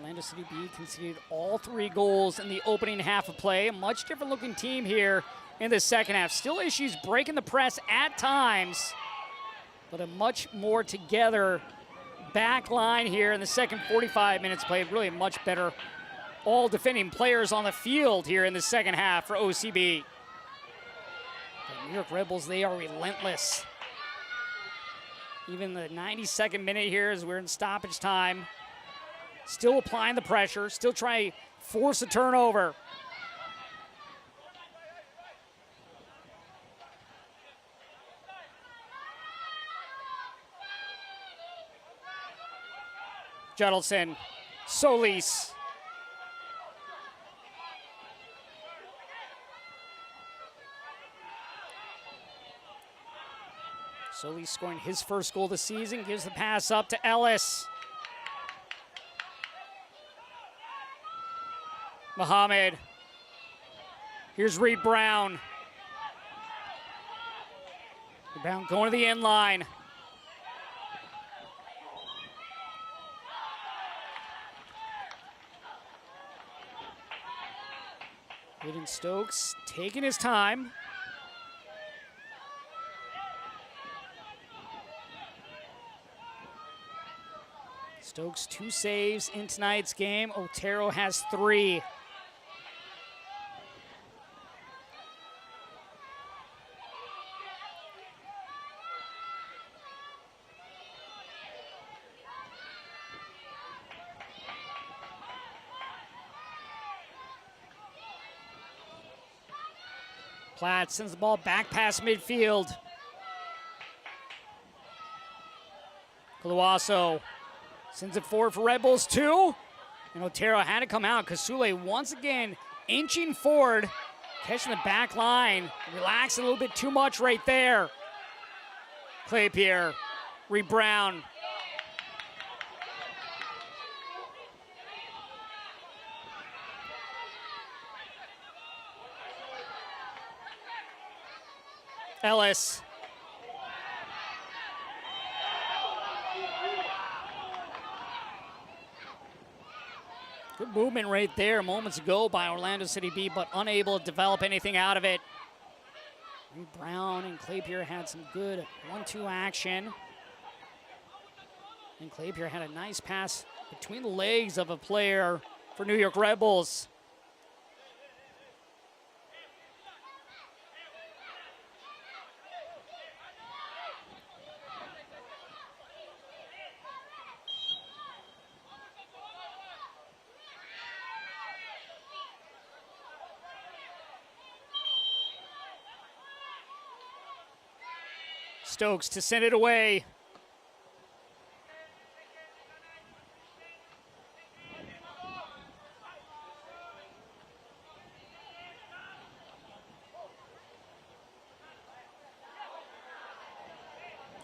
Orlando City B conceded all 3 goals in the opening half of play. A much different looking team here in the second half. Still issues breaking the press at times, but a much more together back line here in the second 45 minutes played. Really much better all defending players on the field here in the second half for OCB. The New York Red Bulls, they are relentless. Even the 92nd minute here as we're in stoppage time. Still applying the pressure, still trying to force a turnover. Judelson, Solis. Sully scoring his first goal this season, gives the pass up to Ellis. Muhammad. Here's Reed Brown. Brown going to the end line. Hayden Stokes taking his time. Stokes 2 saves in tonight's game. Otero has 3. Platt sends the ball back past midfield. Coluaso sends it forward for Red Bulls 2. And Otero had to come out. Kasule once again inching forward, catching the back line. Relaxing a little bit too much right there. Claypier, Reed Brown. Ellis. Good movement right there moments ago by Orlando City B, but unable to develop anything out of it. Reed Brown and Claypier had some good 1-2 action. And Claypier had a nice pass between the legs of a player for New York Red Bulls. Stokes to send it away.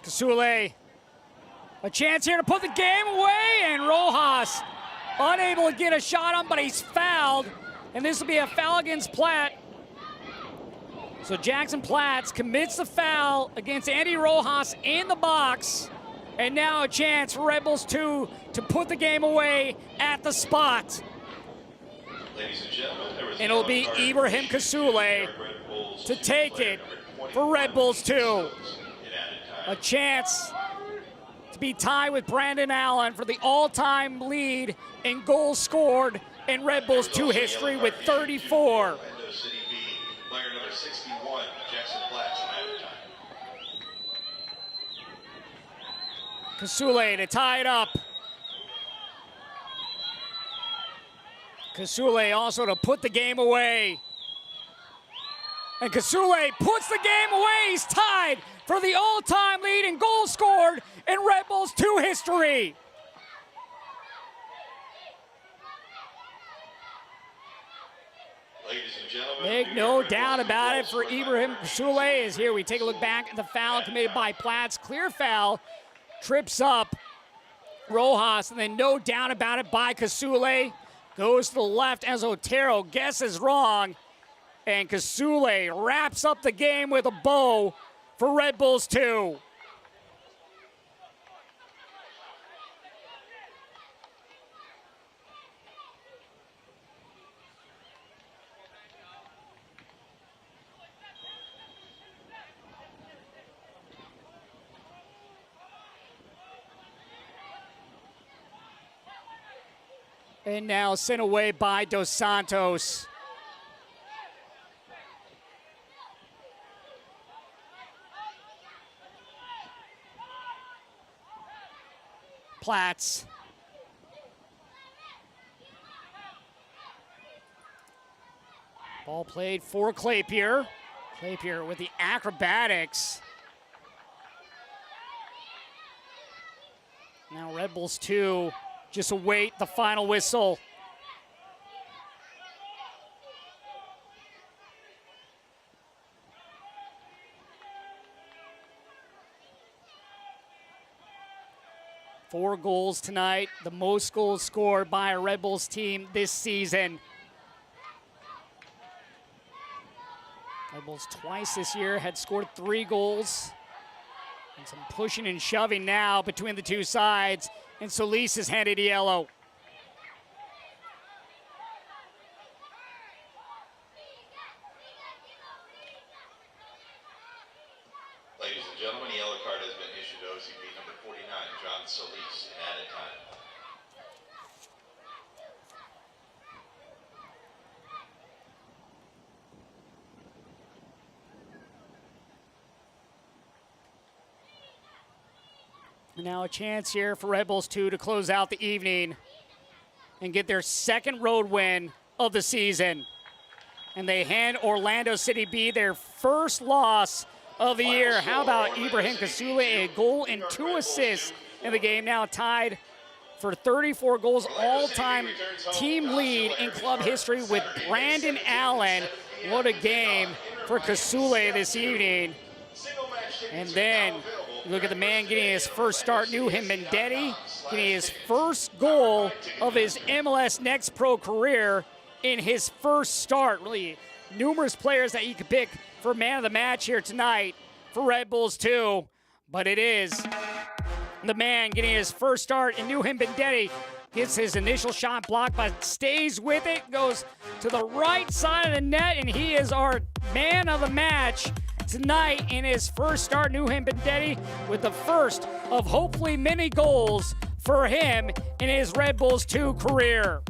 Kasule, a chance here to put the game away, and Rojas unable to get a shot on, but he's fouled, and this will be a foul against Platt. So Jackson Platts commits the foul against Andy Rojas in the box, and now a chance for Red Bulls 2 to put the game away at the spot. Ladies and gentlemen, there was And it'll be Ibrahim Kasule to take it for Red Bulls 2. A chance to be tied with Brandon Allen for the all-time lead in goals scored in Red Bulls 2 history with 34. Orlando City B, player number 61, Jackson Platts, at halftime. Kasule to tie it up. Kasule also to put the game away. And Kasule puts the game away. He's tied for the all-time lead in goals scored in Red Bulls 2 history. Ladies and gentlemen, Make no doubt about it for Ibrahim Kasule. As here we take a look back at the foul committed by Platts. Clear foul, trips up Rojas, and then no doubt about it by Kasule. Goes to the left as Otero guesses wrong. And Kasule wraps up the game with a bow for Red Bulls 2. And now sent away by Dos Santos. Platts. Ball played for Claypier. Claypier with the acrobatics. Now Red Bulls 2 just await the final whistle. 4 goals tonight, the most goals scored by a Red Bulls team this season. Red Bulls twice this year had scored 3 goals. And some pushing and shoving now between the two sides. And Solis is handed yellow. Ladies and gentlemen, a yellow card has been issued to OCB number 49, John Solis, in added time. Now a chance here for Red Bulls 2 to close out the evening and get their second road win of the season. And they hand Orlando City B their first loss of the year. How about Ibrahim Kasule, a goal and 2 assists in the game, now tied for 34 goals all-time team lead in club history with Brandon Allen. What a game for Kasule this evening. And then look at the man getting his first start, Nuhim Mendetti, getting his first goal of his MLS Next Pro career in his first start. Really numerous players that you could pick for man of the match here tonight for Red Bulls 2. But it is the man getting his first start, and Nuhim Mendetti gets his initial shot blocked, but stays with it, goes to the right side of the net, and he is our man of the match tonight in his first start. Nuhim Mendetti with the first of hopefully many goals for him in his Red Bulls 2 career.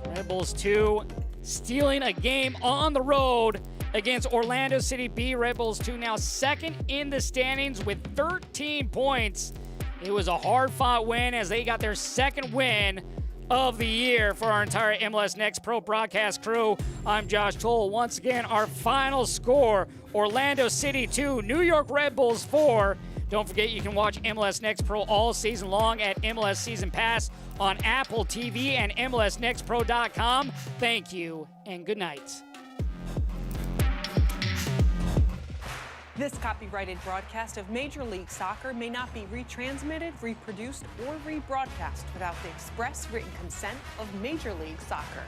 Red Bulls 2 stealing a game on the road against Orlando City B. Red Bulls 2 now second in the standings with 13 points. It was a hard-fought win as they got their second win of the year for our entire MLS Next Pro broadcast crew. I'm Josh Toll. Once again, our final score, Orlando City 2, New York Red Bulls 4. Don't forget you can watch MLS Next Pro all season long at MLS Season Pass on Apple TV and MLSNextPro.com. Thank you and good night. This copyrighted broadcast of Major League Soccer may not be retransmitted, reproduced, or rebroadcast without the express written consent of Major League Soccer.